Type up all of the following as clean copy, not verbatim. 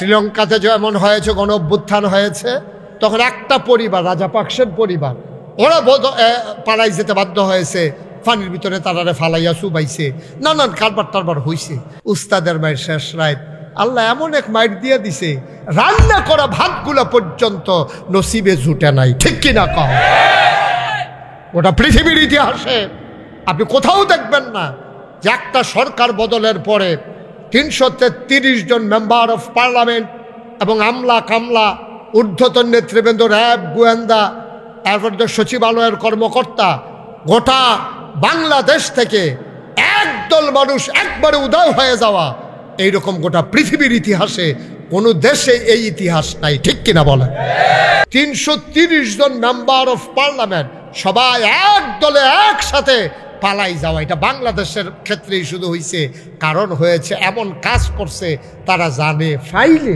শ্রীলঙ্কাতে যেমন হয়েছে, গণ অভ্যুত্থান হয়েছে, তখন একটা পরিবার, রাজাপাকসের পরিবার, ওরা পাড়ায় যেতে বাধ্য হয়েছে, পানির ভিতরে তারারে ফালাইয়া চুবাইছে, নানান কারবার টারবার হইছে। উস্তাদের মায়ের শেষ রাত আল্লাহ এমন এক মাইর দিয়ে দিছে, রান্না করা ভাতগুলো পর্যন্ত নসিবে জুটে নাই। ঠিক কিনা কও? ওটা পৃথিবীর ইতিহাসে আপনি কোথাও দেখবেন না যে একটা সরকার বদলের পরে 333 জন মেম্বার অফ পার্লামেন্ট এবং আমলা কামলা, ঊর্ধ্বতন নেতৃবৃন্দ, র্যাব, গোয়েন্দা, এরপর সচিবালয়ের কর্মকর্তা, গোটা বাংলাদেশ থেকে একদল মানুষ একবারে উদয় হয়ে যাওয়া, এইরকম গোটা পৃথিবীর ইতিহাসে কোনো দেশে এই ইতিহাস নাই। ঠিক কিনা বলে? 330 জন মেম্বার অফ পার্লামেন্ট সবাই এক দলে একসাথে পালাই যাওয়া, এটা বাংলাদেশের ক্ষেত্রেই শুধু হয়েছে। কারণ হয়েছে এমন কাজ করছে তারা জানে ফাইলে,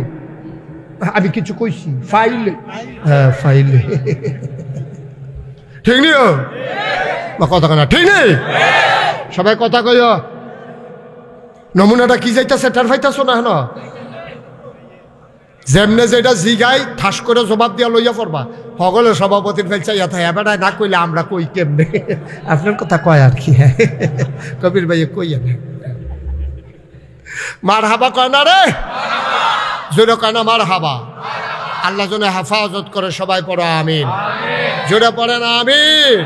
আমি কিছু কইছি ফাইলে, হ্যাঁ ফাইলে, ঠিক নিও বা কথা কেনা ঠিক নেই, সবাই কথা কই। নমুনাটা কি যাইতেছে টের পাইতেছো না? হেন যেমনে যেটা জিগাই ঠাস করে জবাব দিয়া লইয়া পড়বা। সকলে সভাপতির ফেলছে এবারে না কইলে আমরা কই কেমনে? আপনার কথা কয় আর কি। কবির ভাই কই মার হাবা কয় না রে, জোরে কয় না মার হাবা। আল্লাহ যেন হেফাজত করে, সবাই পড়ো আমিন, জোরে পড়ে না আমিন।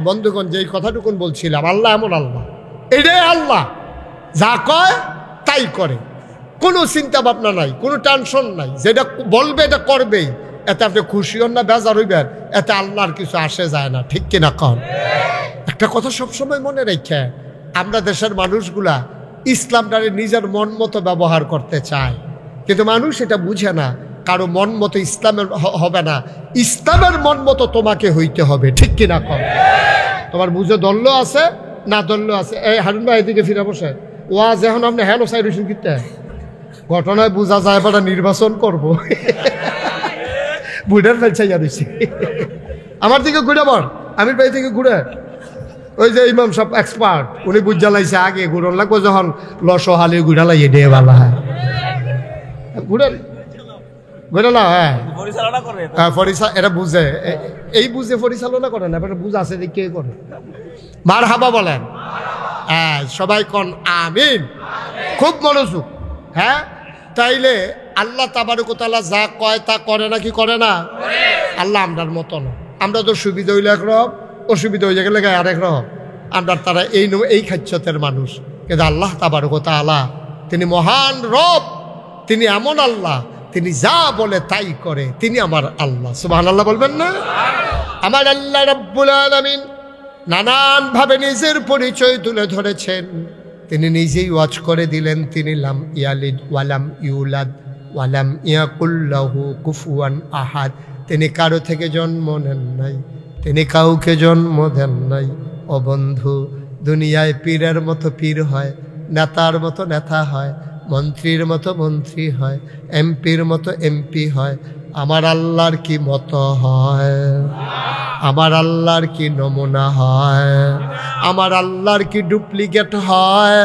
বন্ধুগণ, যেই কথাটুকুন বলছিলাম, আল্লাহ এমন আল্লাহ, এটাই আল্লাহ, যা কয় তাই করে, কোনো চিন্তা ভাবনা নাই, কোনো টেনশন নাই, যেটা বলবে এটা করবেই। এতে আপনি খুশি হন না বেজার হইবেন, এতে আল্লাহর কিছু আসে যায় না। ঠিক কিনা কন? একটা কথা সবসময় মনে রেখে, আমরা দেশের মানুষগুলা ইসলামটারে নিজের মন মতো ব্যবহার করতে চায়, কিন্তু মানুষ এটা বুঝে না। কারো মন মতো ইসলামের হবে না, ইসলামের মন মতো তোমাকে হইতে হবে। ঠিক কিনা কন? তোমার বুঝে দল্য আছে না দল্য আছে। এই হারুন ভাই এদিকে ফিরে বসে, ওয়াজ এখন আপনি হ্যালো সাইরুসুন কিতে ঘটনায় বোঝা যায় এবার নির্বাচন করব। বুড়ার ফেলছাইয়া দিছি, আমার দিকে ঘুরে বল, আমির ভাই থেকে ঘুরে। ওই যে ইমাম সব এক্সপার্ট, উনি বুঝা লাইছে আগে ঘুরন লাগবো, যখন লসো হালি ঘুরা লাইয়ে দিয়ে বালা হয় ঘুরেন ঘুরে না। হ্যাঁ এটা বুঝে, এই বুঝে পরিচালনা করে না, এবার বুঝ আছে যে কে করে। মার হাবা বলেন, হ্যাঁ সবাই কন আমিন, খুব মনোযোগ। হ্যাঁ, তাইলে আল্লাহ তাবারক ওয়া তাআলা যা কয় তা করে না কি করে না? আল্লাহ আমরার মতো না। আমরা তো সুবিধা হইলে একরকম, অসুবিধা হয়ে গেলে আরেক রকম। আমরা তারা এই খাচ্ছতের মানুষ, কিন্তু আল্লাহ তাবারক ওয়া তাআলা তিনি মহান রব, তিনি এমন আল্লাহ, তিনি যা বলে তাই করে, তিনি আমার আল্লাহ। সুবহানাল্লাহ বলবেন না? আমার আল্লাহ রাব্বুল আলামিন নানান ভাবে নিজের পরিচয় তুলে ধরেছেন। তিনি নিজেই ওয়াজ করে দিলেন, তিনি লাম ইয়ালিদ ওয়ালাম ইউলাদ ওয়ালাম ইয়াকুল লাহু কুফুয়ান আহাদ। তিনি কারো থেকে জন্ম নেন নাই, তিনি কাউকে জন্ম দেন নাই। ও বন্ধু, দুনিয়ায় পীরের মতো পীর হয়, নেতার মতো নেতা হয়, মন্ত্রীর মতো মন্ত্রী হয়, এমপির মতো এমপি হয়। আমার আল্লাহর কি মতো হয়? আমার আল্লাহর কি নমুনা হয়? আমার আল্লাহর কি ডুপ্লিকেট হয়?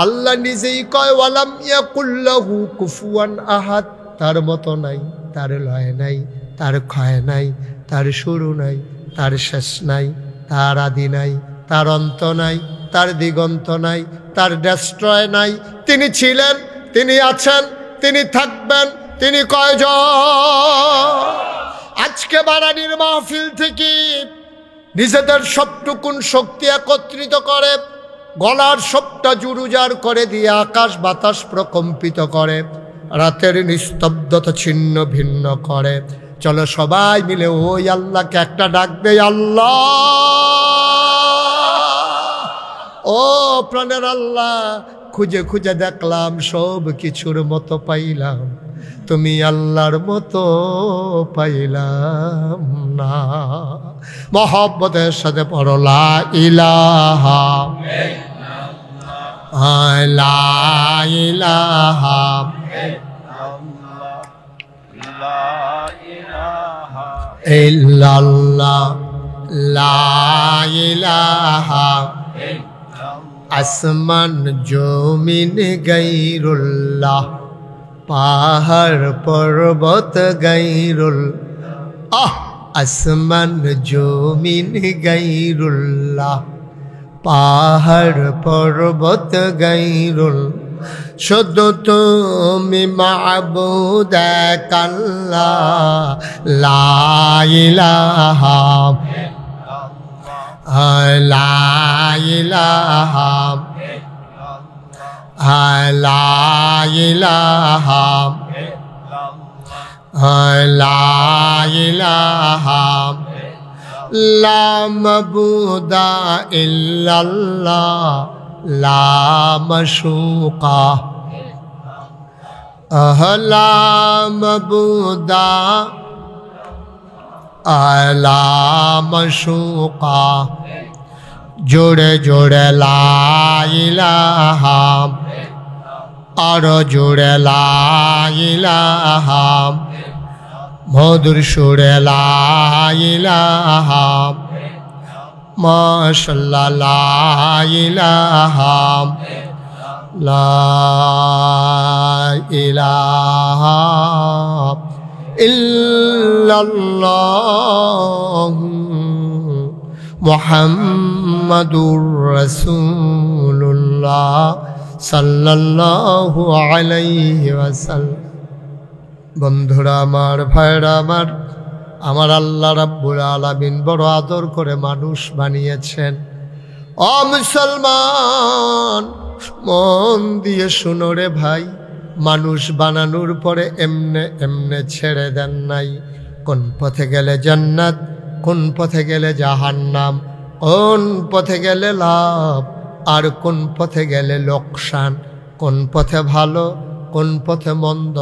আল্লাহ নিজেই কয় ওয়ালাম ইয়াকুল লাহু কুফুয়ান আহাদ, তার মতো নাই, তার লয় নাই, তার ক্ষয় নাই, তার শুরু নাই, তার শেষ নাই, তার আদি নাই, তার অন্ত নাই, তার দিগন্ত নাই, তার ডেস্ট্রয় নাই। তিনি ছিলেন, তিনি আছেন, তিনি থাকবেন, তিনি কয়জন? আজকে বারানির মাহফিল থেকে নিজেদের সবটুকুন শক্তি একত্রিত করে, গলার সবটা জুরুজার করে দিয়ে আকাশ বাতাস প্রকম্পিত করে, রাতের নিস্তব্ধতা ছিন্ন ভিন্ন করে। চলো সবাই মিলে ওই আল্লাহকে একটা ডাক দেই, আল্লাহ। ও প্রাণের আল্লাহ, খুঁজে খুঁজে দেখলাম সব কিছুর মতো পাইলাম, তুমি আল্লাহর মতো পাইলাম না। মহব্বতের সাথে পড়ো লা ইলাহা লা ইলাহা ইল্লাল্লাহ লা ইলাহা আসমান জমিন গায়রুল্লাহ পাহাড় পর্বত গাইরুল আসমান জমিন গাইরুল্লাহ, পাহাড় পর্বত গাইরুল, শুধু তুমি মাবুদ এক আল্লাহ, লা ইলাহা লা ইলাহা লা ইলাহা লা ইলাহা লা মাবুদা ইল্লাল্লাহ, লা মাশুকা লা মাবুদা লা মাশুকা, জোড়ে জোড়ে লা ইলাহা, আরো জোড়ে লা ইলাহা, মধুর সুরে লা ইলাহা, মাশাআল্লাহ লা ইলাহা লা ইলাহা ইল্লাল্লাহ মুহাম্মাদুর রাসূলুল্লাহ সাল্লাল্লাহু আলাইহি ওয়াসাল্লাম। বন্ধুরা আমার, ভাইরা আমার, আমার আল্লাহ রাব্বুল আলামিন বড় আদর করে মানুষ বানিয়েছেন। ও মুসলমান, মন দিয়ে শুনো রে ভাই, মানুষ বানানোর পরে এমনে এমনে ছেড়ে দেন নাই। কোন পথে গেলে জান্নাত, কোন পথে গেলে জাহান্নাম, কোন পথে গেলে লাভ আর কোন পথে গেলে লোকসান, কোন পথে ভালো, কোন পথে মন্দ,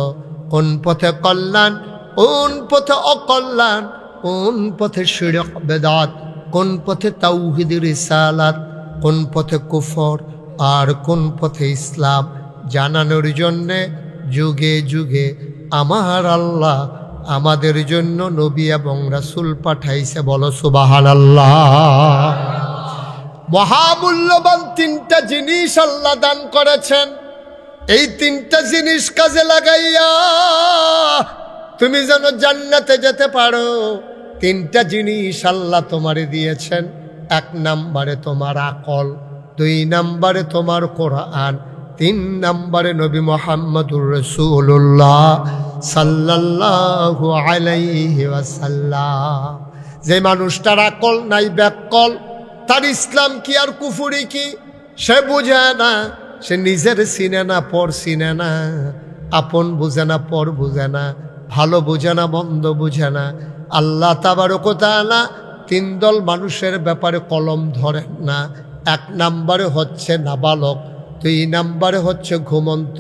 কোন পথে কল্যাণ, কোন পথে অকল্যাণ, কোন পথে শিরক বেদাত, কোন পথে তাওহীদ রিসালাত, কোন পথে কুফর আর কোন পথে ইসলাম জানানোর জন্যে যুগে যুগে আমার আল্লাহ আমাদের জন্য নবী এবং রাসূল পাঠাইছে। বলো সুবহানাল্লাহ। মহামূল্যবান তিনটা জিনিস আল্লাহ দান করেছেন। এই তিনটা জিনিস কাজে লাগাইয়া তুমি যেন জান্নাতে যেতে পারো, তিনটা জিনিস আল্লাহ তোমারে দিয়েছেন। এক নম্বরে তোমার আকল, দুই নম্বরে তোমার কোরআন, তিন নম্বরে নবী মুহাম্মদুর রাসূলুল্লাহ সাল্লাল্লাহু আলাইহি ওয়াসাল্লাম। যে মানুষটার আকল নাই, ব্যাকল, তার ইসলাম কি আর কুফরি কি সে বুঝে না। সে নিজের চিনে না, পর চিনে না, আপন বুঝে না, পর বুঝে না, ভালো বুঝে না, মন্দ বুঝে না। আল্লাহ তাবারক ওয়া তাআলা তিন দল মানুষের ব্যাপারে কলম ধরেন না। এক নম্বরে হচ্ছে নাবালক, দুই নম্বরে হচ্ছে ঘুমন্ত,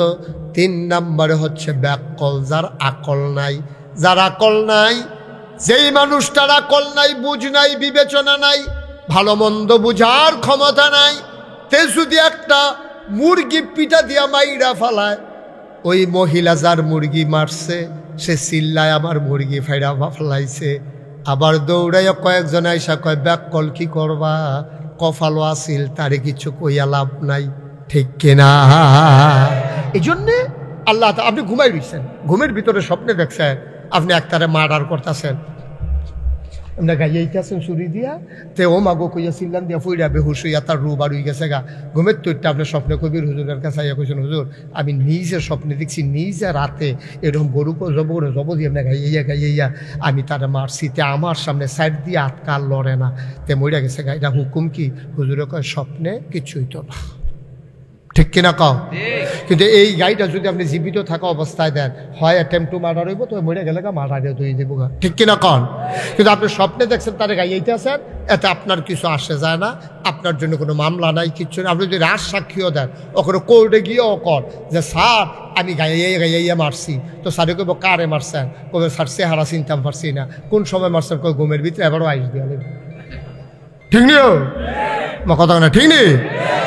তিন নম্বরে হচ্ছে ব্যাকল, যার আকল নাই। যার আকল নাই, যেই মানুষটার আকল নাই, বুঝ নাই, বিবেচনা নাই, ভালো মন্দ বুঝার ক্ষমতা নাই, তে যদি একটা মুরগি পিঠা দিয়া মাইরা ফালায়, ওই মহিলা যার মুরগি মারছে সে চিল্লায় আমার মুরগি ফাইরা ফেলাইছে। আবার দৌড়াইয়া কয়েকজন আইসা কয় ব্যাকল কি করবা, কপালও আসিল, তারে কিছু কইয়া লাভ নাই। ঠিক কিনা? এই জন্যে আল্লাহ, আপনি ঘুমাই রইছেন, ঘুমের ভিতরে স্বপ্নে দেখছেন আপনি একটারে মার্ডার করতেছেন, আপনি গাইয়াইতেছেন চুরি দিয়া, তে ও মাগো কইয়া চিল্লান দিয়া ফুইরা বেহুশ হইয়া তার রু বার হয়ে গেছে গা। ঘুমের তৈরটা আপনি স্বপ্নে কবির হুজুরের কাছে আইয়া কইছেন, হুজুর আমি নিজে স্বপ্নে দেখছি, নিজে রাতে এরকম গরু জব দিয়ে আপনি গাইয়া আমি তারা মারছি, তে আমার সামনে সাইড দিয়ে আটকাল লড়ে না, তে মইরা গেছে গা। এটা হুকুম কি? হুজুরে কয় স্বপ্নে কিছুই তো না। ঠিক কিনা কও? কিন্তু এই গাড়িটা যদি আপনি জীবিত থাকা অবস্থায় দেন, হয় অ্যাটেম্প টু মার্ডার হইব, তো মরে গেলে মার্ডারে ধুয়ে দেবো গা। ঠিক কিনা কন? কিন্তু আপনি স্বপ্নে দেখছেন তারে গাইয়াইতে আছেন, এতে আপনার কিছু আসে যায় না, আপনার জন্য কোনো মামলা নাই, কিচ্ছু না। আপনি যদি রাজ সাক্ষীও দেন, ওখানে কোর্টে গিয়েও কর যে স্যার আমি গাইয়া মারছি, তো স্যারে কইব কারে মারছেন? কবে স্যার চেহারা চিনতে পারছি না। কোন সময় মারছেন? কই ঘুমের ভিতরে, এবারও আইস দিয়ে। ঠিক নিও? কথা না ঠিক নেই?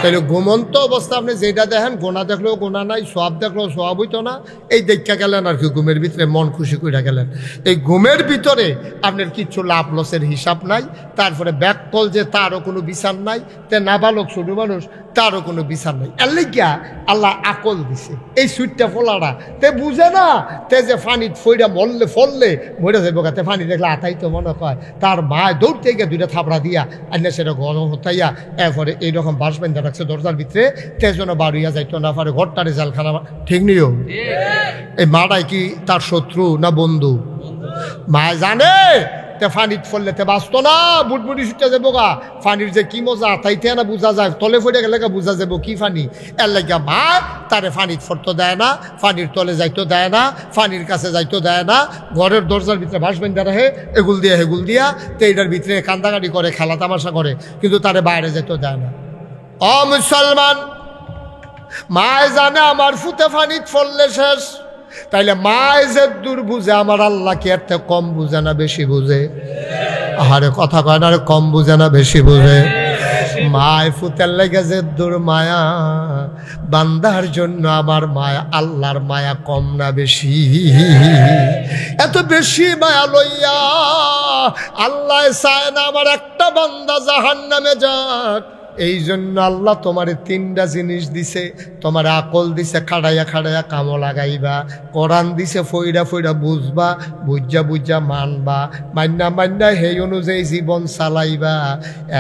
তাহলে ঘুমন্ত অবস্থা আপনি যেটা দেখেন, গোনা দেখলেও গোনা নাই, সব দেখলেও সব হইতো না, এই দেখা গেলেন আর কি, ঘুমের ভিতরে মন খুশি করে গেলেন। এই ঘুমের ভিতরে আপনার কিচ্ছু লাভ লসের হিসাব নাই। তারপরে ব্যাককল যে তারও কোনো বিচার নাই, তে নাবালক ছোট মানুষ তারও কোনো বিচার নাই। এর লিগা আল্লাহ আকল দিছে। এই সুইটটা ফোলাটা তে বুঝে না, তে যে ফানিত ফইরা মরলে ফললে মরে যাবো, তে ফানি দেখলে আতাই তো মনে হয় তার মায় দৌড়তে গিয়ে দুইটা থাপড়া দিয়া আইনা সেটা গরম হতাইয়া এরপরে এইরকম বাস বেঁধে রাখছে দরজার ভিতরে, তেজনে বাড়িয়া যাইতো না পারে, ঘরটারে জালখানা। ঠিক নিও? এই মাটাই কি তার শত্রু না বন্ধু? মায় জানে তে ফানিত ফললে তে বাঁচতো না, বুটবুটি ছুটে যাবো গা। ফানির যে কি মজা তাইতে না বুঝা যায়, তলে ফেটে গেলে বুঝা যাবো কি ফানি। এর লাগে মা তারে ফানিত ফরতো দেয় না, ফানির তলে যাইতো দেয় না, ফানির কাছে যাইতো দেয় না, ঘরের দরজার ভিতরে বাঁশ বেঁধে রাখে, এগুল দিয়া হেগুল দিয়া, তো এইটার ভিতরে কান্দাকাটি করে, খেলা তামাশা করে, কিন্তু তারে বাইরে যাইতো দেয় না। ও মুসলমান, মায় জানে আমার ফুতে ফানিত ফললে শেষ, তাইলে মায় যে দূর বুঝে, আমার আল্লাহ কি এর থেকে কম বুঝে না বেশি বুঝে? আরে কথা কয় না, কম বুঝে না বেশি বুঝে? মায় ফুতের লেগে যে দূর মায়া, বান্দার জন্য আমার মায়া, আল্লাহর মায়া কম না বেশি? এত বেশি মায়া লইয়া আল্লাহ চায় না আমার একটা বান্দা জাহান্নামে যাক। এই জন্য আল্লাহ তোমার তিনটা জিনিস দিছে, তোমার আকল দিছে খাড়াইয়া খাড়াইয়া কামো লাগাইবা, কোরআন দিছে ফইরা ফইরা বুঝবা, বুঝা বুঝা মানবা, মান্না মান্না সেই অনুযায়ী জীবন চালাইবা।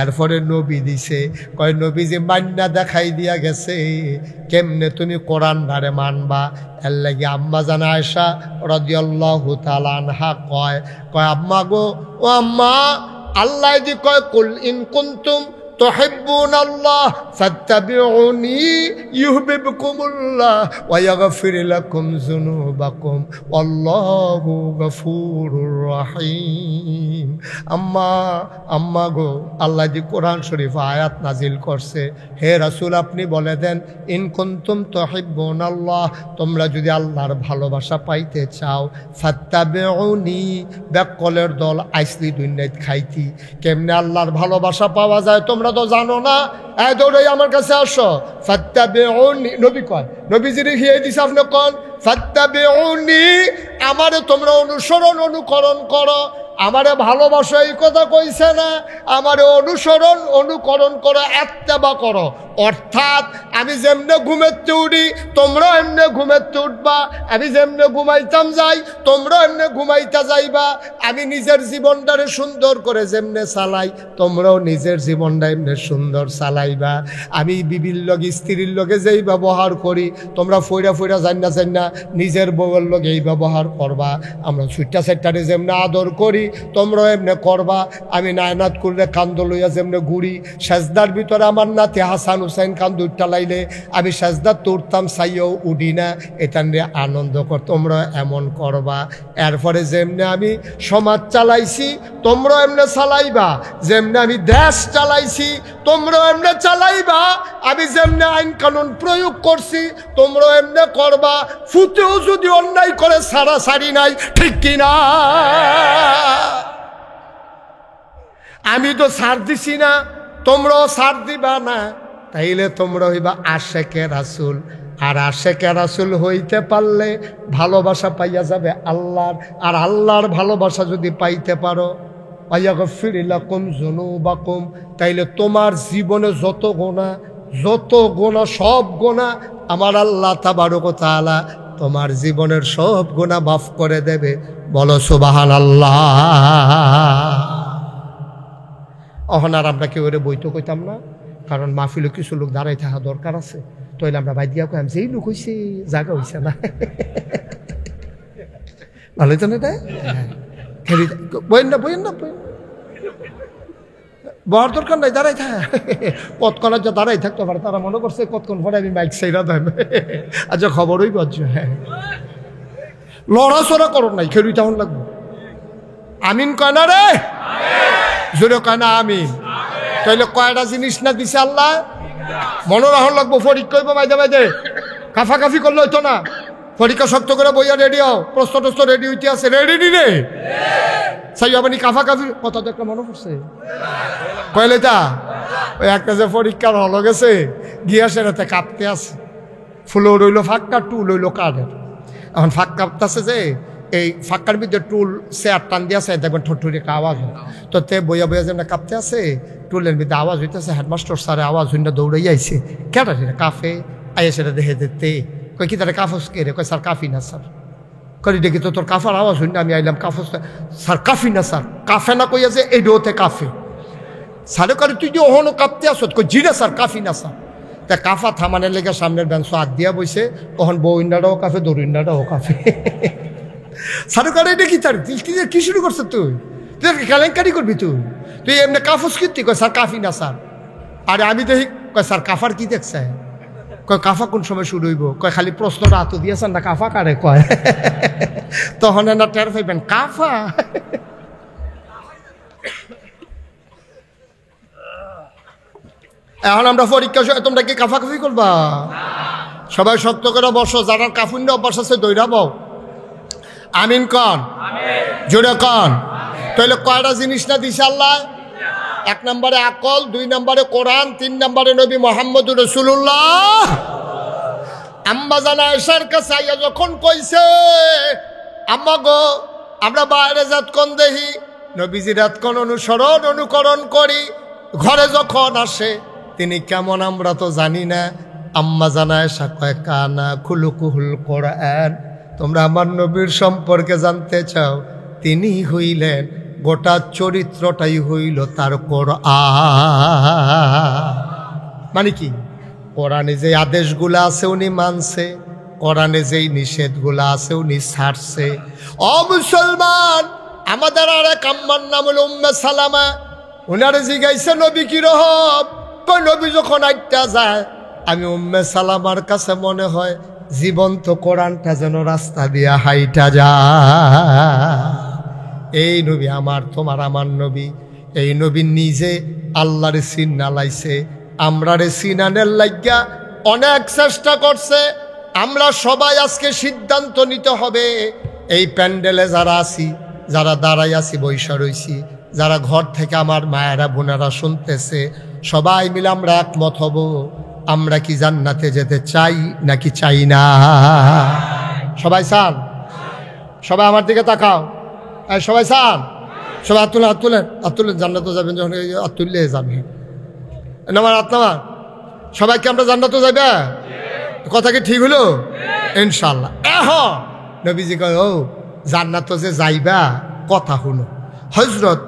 এরপরে নবী দিছে, কয় নবী যে মান্না দেখাই দিয়া গেছে কেমনে তুমি কোরআন ধারে মানবা। এর লাগে আম্মা জান আয়েশা রাদিয়াল্লাহু তাআলা আনহা কয় আম্মা গো, ও আম্মা, আল্লাহ যে কয় কুল ইন কুনতুম তুহিব্বুনাল্লাহ ফাত্তাবিউনি ইউহিব্বুকুমুল্লাহ ওয়া ইয়াগফির লাকুম যুনুবাকুম আল্লাহু গফুরুর রহিম। আম্মা গো, আল্লাহ যে কোরআন শরীফ আয়াত নাজিল করছে, হে রাসূল আপনি বলে দেন, ইন কুনতুম তুহিব্বুনাল্লাহ, তোমরা যদি আল্লাহর ভালোবাসা পাইতে চাও, ফাত্তাবিউনি, ব্যাককলের দল আইসলি দুনিয়াত খাইতি, কেমনে আল্লাহর ভালোবাসা পাওয়া যায় তোমরা তো জানো না, এই দৌড়াই আমার কাছে আসো। ফাত্তাবিউনি, নবী কয়, নবীজির হিয়ে দিছে আপনি কোন ফাত্তাবিউনি, আমারে তোমরা অনুসরণ অনুকরণ করো। আমারে ভালোবাসা এই কথা কইছে না, আমারে অনুসরণ অনুকরণ করো, ইত্তেবা করো। অর্থাৎ আমি যেমনে ঘুমেতে উঠি তোমরাও এমনে ঘুমেতে উঠবা, আমি যেমনে ঘুমাইতাম যাই তোমরাও এমনে ঘুমাইতা যাইবা, আমি নিজের জীবনটারে সুন্দর করে যেমনে চালাই তোমরাও নিজের জীবনটা এমনি সুন্দর চালাইবা। আমি বিবির লগে স্ত্রীর লগে যেই ব্যবহার করি তোমরা ফইরা ফইরা জান না নিজের বউয়ের লগে এই ব্যবহার করবা। আমরা ছুট্টা চারটারে যেমনে আদর করি তোমরাও এমনি করবা। আমি নায়নাত করলে কান্দ লইয়া যেমনে ঘুরি, সেজদার ভিতরে আমার নাতি হাসান হুসাইন কান্দ উঠটা লাইলে আমি সেজদা তুরতাম, চাইও উঠি না, এটা নিয়ে আনন্দ কর, তোমরা এমন করবা। এরপরে যেমনে আমি সমাজ চালাইছি তোমরাও এমনি চালাইবা, যেমনে আমি দেশ চালাইছি তোমরাও এমনি চালাইবা, আমি যেমনে আইন কানুন প্রয়োগ করছি তোমরাও এমনি করবা। ফুতেও যদি অন্যায় করে সারি নাই, ঠিক কিনা? আমি তো ছাড় দিছি না, তোমরাও ছাড় দিবা না, তাইলে তোমরা হইবা আশেকে রাসূল। আর আশেকে রাসূল হইতে পারলে ভালোবাসা পাইয়া যাবে আল্লাহর, আর আল্লাহর ভালোবাসা যদি পাইতে পারো ওয়ায়াগফির লাকুম যুনুবাকুম, তাইলে তোমার জীবনে যত গোনা সব গোনা আমার আল্লাহ তাবারক ওয়া তাআলা তোমার জীবনের সব গোনা মাফ করে দেবে। বলো সুবহানাল্লাহ। অহন আর আমরা কেউ বইতে কইতাম না, কারণ মাহফিলে কিছু লোক দাঁড়াই থাকা দরকার আছে। তাইলে আমরা বাই দিয়া কইম যেই লোক হইছে জায়গা হইছে না, ভালো হইতো না এটা। বইন না বহার দরকার নাই, দাঁড়াই থাক। কতক্ষণ যে দাঁড়াই থাকতে পারে, তারা মনে করছে কতক্ষণ পরে আমি মাইক সাইরা দেন। আচ্ছা খবরই পাচ্ছ। হ্যাঁ, লড়াচড়া করো নাই, খেলুই তখন লাগবো। আমিন কয় না রে, জোরে কয় না আমিন। তাইলে কয়টা জিনিস না দিছে আল্লাহ, মনে রাখা লাগবো। পরীক্ষা হইব মাইদে কাফাকাফি করলে হইতো না। পরীক্ষা শক্ত করে বইয়া রেডি হও, প্রশ্ন টস্ত রেডি হইতে আছে, রেডি নি রে? সাইয়াবানি কাফা কাফি কথা তো একটা মনে পড়ছে কইলে তা ওই একটা যে পরীক্ষার হলো গেছে গিয়া সেরাতে কাঁপতে আছে ফুলো রইল ফাঁকা টুল রইল কাঠের এখন ফাঁক কাঁপতেছে যে এই ফাঁকার ভিতরে টুল চেয়ার টান দিয়ে আছে দেখবেন ঠোঁটুরি একটা আওয়াজ হয় তো তে বইয়া বইয়া যেমন কাঁপতে আছে টুলের ভিতরে আওয়াজ হইতেছে হেডমাস্টার স্যারে আওয়াজ হইনা দৌড়াই আইছে কেটা সেটা কাফে আইয়া সেটা দেখে দিতে কই কি তারা কাফস কে রে কই স্যার কাফি না স্যার করি দেখি তো তোর কাফার আওয়াজ হইনা আমি আইলাম কাফস স্যার কাফি না স্যার কাফে না কইয়া যে এই ডোতে কাফে স্যারে করে তুই যে ওহনো কাঁপতে আসো কই জি না স্যার কাফি না স্যার তা কাফা থামানের লেগে সামনের বেঞ্চ হাত দিয়া বইছে ওহন বউ ইন্ডাটাও কাফে দৌড় ইন্ডাটাও কাফে স্যারে করে এটা কি তার কি শুরু করছো তুই তুই কেলেঙ্কারি করবি তুই এমনি কাফস কীর্তি কয় স্যার কাফি না স্যার আরে আমি দেখি কয় স্যার কাফার কি দেখছে কয় কাফা কোন সময় শুরু হইব কয় খালি প্রশ্নটা হাত দিয়েছেন না কাফা কারে কয় তখন না টের পাইবেন কাফা এখন আমরা পরীক্ষা তোমরা কি কাফাকাফি করবা সবাই শক্ত করে বসো যারা কাফুন্ডে অভ্যাস আছে দৈরাবো আমিন কন জোরে কন তাহলে কয়টা জিনিস না দিছে আল্লাহ 1 নম্বরে আকল 2 নম্বরে কোরআন 3 নম্বরে নবী মুহাম্মদুর রাসূলুল্লাহ আম্মা জানা আয়েশার কাছে আইয়া যখন কইছে আম্মা গো আমরা বাইরে যাত কোন দেহি নবীজি রাত কোন অনুকরণ করি ঘরে যখন আসে তিনি কেমন আমরা তো জানি না আম্মা জানা আয়েশা কয় কানা খুলুকুহুল কোরআন তোমরা আমার নবীর সম্পর্কে জানতে চাও তিনি হইলেন গোটা চরিত্রটাই হইল তার কোরআন মানে কি কোরআনে যে আদেশগুলো আছে উনি মানছে কোরআনে যেই নিষেধগুলো আছে উনি ছাড়ছে ও মুসলমান আমাদের আর এক আম্মার নাম হলো উম্মে সালামা উনারে জিজ্ঞাসা নবী কি রহব কই নবী যখন আইটা যায় আমি উম্মে সালামার কাছে মনে হয় জীবন্ত কোরআনটা যেন রাস্তা দিয়া হাইটা যায় এই নবী আমার তোমার আমার নবী এই নবী নিজে আল্লাহরে চিন্না লাইছে আমরারে চিনানের লাগিয়া অনেক চেষ্টা করছে আমরা সবাই আজকে সিদ্ধান্ত নিতে হবে এই প্যান্ডেলে যারা আছি যারা দাঁড়াই আছি বৈশা রইছি যারা ঘর থেকে আমার মায়েরা বোনেরা শুনতেছে সবাই মিলে আমরা একমত হব আমরা কি জান্নাতে যেতে চাই নাকি চাই না সবাই চান সবাই আমার দিকে তাকাও সবাই চান সবাই হাত তুলেন জান্নাতে যাবেন যখন হাত তুললে যাবেন নামার হাত নামার সবাইকে আমরা জান্নাতে যাবে কথা কি ঠিক হলো ইনশাল্লাহ নবীজি কয় ও জান্নাতে যে যাইবা কথা হলো হযরত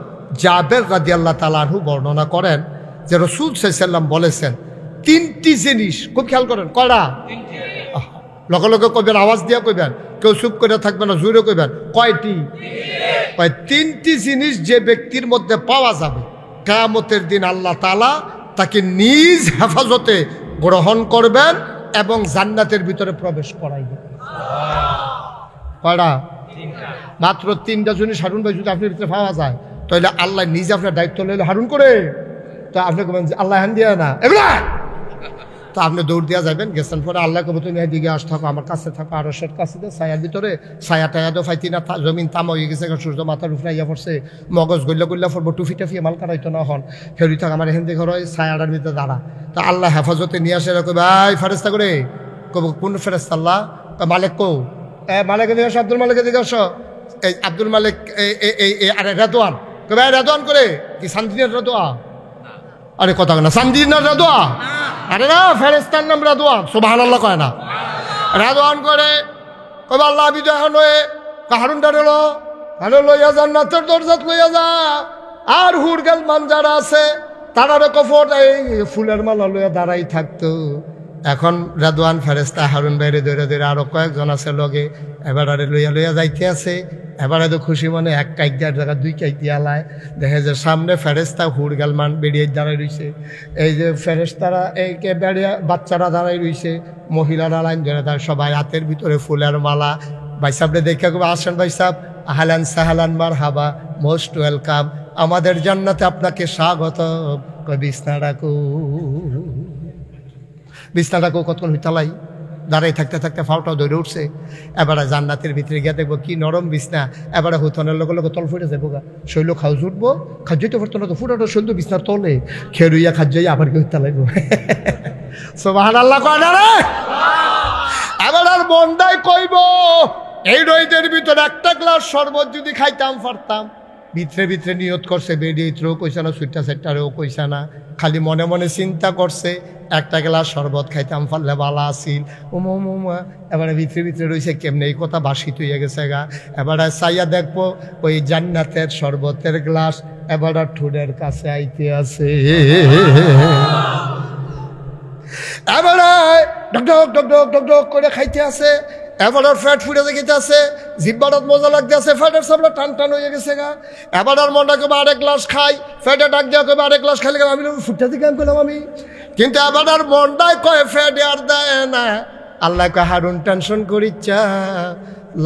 জাবের রাদিয়াল্লাহু তাআলা আনহু বর্ণনা করেন যে রাসূল সাল্লাল্লাহু আলাইহি ওয়াসাল্লাম বলেছেন 3টি জিনিস খুব খেয়াল করেন কয়টা লগে লগে কইবেন আওয়াজ দিয়া কইবেন কেউ চুপ করে থাকবে না জোরে কইবেন কয়টি 3টি জিনিস যে ব্যক্তির মধ্যে পাওয়া যাবে কিয়ামতের দিন আল্লাহ তাআলা তাকে নিজ হেফাজতে গ্রহণ করবেন এবং জান্নাতের ভিতরে প্রবেশ করাইবেন কয়টা মাত্র 3টা জিনিস হারুন ভাই যদি আপনার ভিতরে পাওয়া যায় তাহলে আল্লাহ নিজে আপনার দায়িত্ব লইলে হারুন করে তো আপনি কবেন আল্লাহ হ্যান দিয়া না এগুলা তো আপনি দৌড় দিয়া যাবেন গেছেন পরে আল্লাহ কবে তুমি এদিকে আস থাকো আমার কাছে থাকো আরশের কাছে ছায়ার ভিতরে ছায়া টায়া দো ফাইতি না জমিন তামা হয়ে গেছে সূর্য মাথার উপরে ইয়া পড়ছে মগজ গল্লা পড়বো টুফি টাফি মাল কাটাইতো না হন ফেরি থাক আমার হেন দেখো ছায়াটার ভিতরে দাঁড়া তা আল্লাহ হেফাজতে নিয়ে আসে এরকম ভাই ফেরেস্তা করে কব কোন ফেরেস্তা আল্লাহ মালিক কো মালিকের দিকে আসো আব্দুল মালিকের দিকে আসো এই আব্দুল মালিক আরে রেদওয়ান কবে রেদওয়ান করে কি শান্তিনের রেদোয়া আরে কথা না শান্তিনের রেদোয়া আরে না ফেরেস্তার নাম রেদওয়ান সুবহানাল্লাহ কয় না রেদওয়ান করে কবে আল্লাহ বিজয় হয়ে কাহারুনটা রলো ভালো লইয়া জান্নাতের দরজাত লইয়া যা আর হুরগাল মান যারা আছে তারারে কফর এই ফুলের মালা লইয়া দাঁড়াই থাকতো এখন রেদওয়ান ফেরেস্তা হারুন বাইরে দৌড়ে দৌড়ে আরো কয়েকজন আছে লগে এবারে লইয়া লইয়া যাইতে আছে এবারে তো খুশি মনে এক কাইক দেওয়ার জায়গা 2 কাইক দিয়ালায় দেখে যে সামনে ফেরেস্তা হুরগাল মান বেরিয়ে দাঁড়াই রইছে এই যে ফেরেস্তারা এইকে বেরিয়ে বাচ্চারা দাঁড়াই রইছে মহিলারা লাইন ধরে তার সবাই হাতের ভিতরে ফুলের মালা ভাই সাহেবরে দেখে আসেন ভাই সাহেব আহলান সাহলান মারহাবা মোস্ট ওয়েলকাম আমাদের জান্নাতে আপনাকে স্বাগত বিছনা রাখো কতক্ষণ হইতালাই দাঁড়াই থাকতে থাকতে ফাওটাও ধরে উঠছে। এবারে জান্নাতের ভিতরে গিয়ে দেখবো কি নরম বিছনা। এবারে হুতনের লগে লগে তল ফুটে যাবো গা, শৈল খাও জুটবো, খাদ্যই তো ফুটতো না, তো ফুটাটো শৈল বিছনার তলে খেরুইয়া খাদ্যই আবার কেউ লাগবো। সুবহানাল্লাহ কয় না রে? এবার আর মনটাই কইব এই রইদের ভিতরে একটা গ্লাস শরবত যদি খাইতাম পারতাম। ভিতরে ভিতরে নিয়ত করছে, বেরিয়েও কইসা না, সুইটা সেটারেও কইসা না, খালি মনে মনে চিন্তা করছে একটা গ্লাস শরবত খাইতাম পারলে ভালো আসিল। উমা এবারে ভিতরে ভিতরে রয়েছে কেমনে এই কথা বাসিত হয়ে গেছে গা। এবারে চাইয়া দেখবো ওই জান্নাতের শরবতের গ্লাস এবারে ঠোঁটের কাছে আইতে আছে। এবারে ডক ডক ডক ডক ডক ডক করে খাইতে আছে। এবার ফ্যাট ফুটে দেখিতে আছে, জিব্বাটাত মজা লাগতে আছে, ফ্যাটের সামনে টান টান হয়ে গেছে গা। এবার আর মনটা কেবো আরেক গ্লাস খাই, ফ্যাটে ডাক দেওয়া কেবো আরেক গ্লাস খাইলে আমি ফুটতে দিকে আমি করলাম আমি। কিন্তু এবার আর মনটাই কয় ফ্যাটে আর দেয় না। আল্লাহ কয় হারুন টেনশন করিচ্ছা,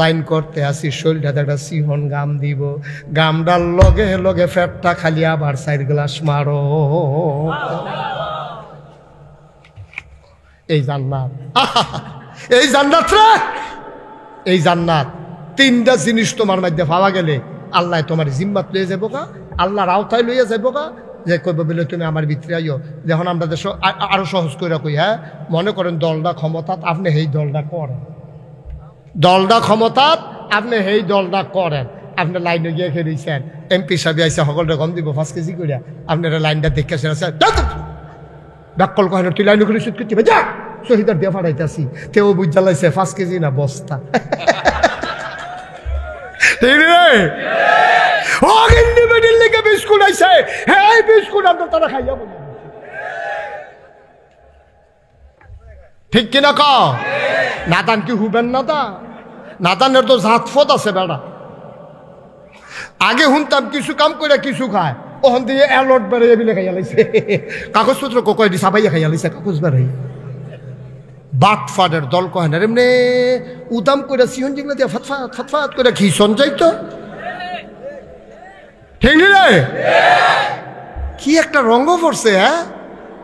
লাইন করতে আসি, শরীরটাতে একটা সিহন গাম দিব, গামটার লগে লগে ফ্যাটটা খালি আবার 4 গ্লাস মারো। এই জান্নাত, এই জান্নাত রে, এই জান্নাত 3টা জিনিস তোমার মধ্যে পাওয়া গেলে আল্লাহ তোমার জিম্মাত লইয়া যাবো গা, আল্লাহর আওতায় লইয়া যাবো গা, যে কইব বলে তুমি আমার ভিতরে আইও। যখন আমরা দেশ আরো সহজ করে কই, হ্যাঁ মনে করেন দলটা ক্ষমতাত, আপনি সেই দলটা করেন, দলটা ক্ষমতাত আপনি সেই দলটা করেন। আপনি লাইনে গিয়ে খেয়েছেন, এমপি সাহেব আইসে সকলটা কম দিব 5 কেজি করে, আপনারা লাইনটা দেখে ব্যাকল কয় না, তুই লাইনে করে সুদ করতে যা শহীদার দিয়ে ফাড়াইতেছি, তেও বুঝ জ্বালাইছে 5 কেজি না বস্তা। বিস্কুট আইছে, হ্যাঁ বিস্কুট আমরা তারা খাইয়া বলি, ঠিক কিনা ক? নাতান কি হুবেন না? তা নাতানের তো জাতফত আছে বেড়া। আগে শুনতাম কিছু কাম করে কিছু খায়, ওখান দিয়ে অ্যালট বেড়াইয়া বিলে খাইয়া লাইছে, কাগজপত্র কয় দি সাবাইয়া খাইয়া লাইছে, কাগজ বেড়াই বাটফাটের দল কয় না এমনি উদাম করে সিহন যেগুলো দিয়ে ফটফাট ফটফাট করে খিসন যাইতো, ঠিক রে? কি একটা রঙ্গ পড়ছে, হ্যাঁ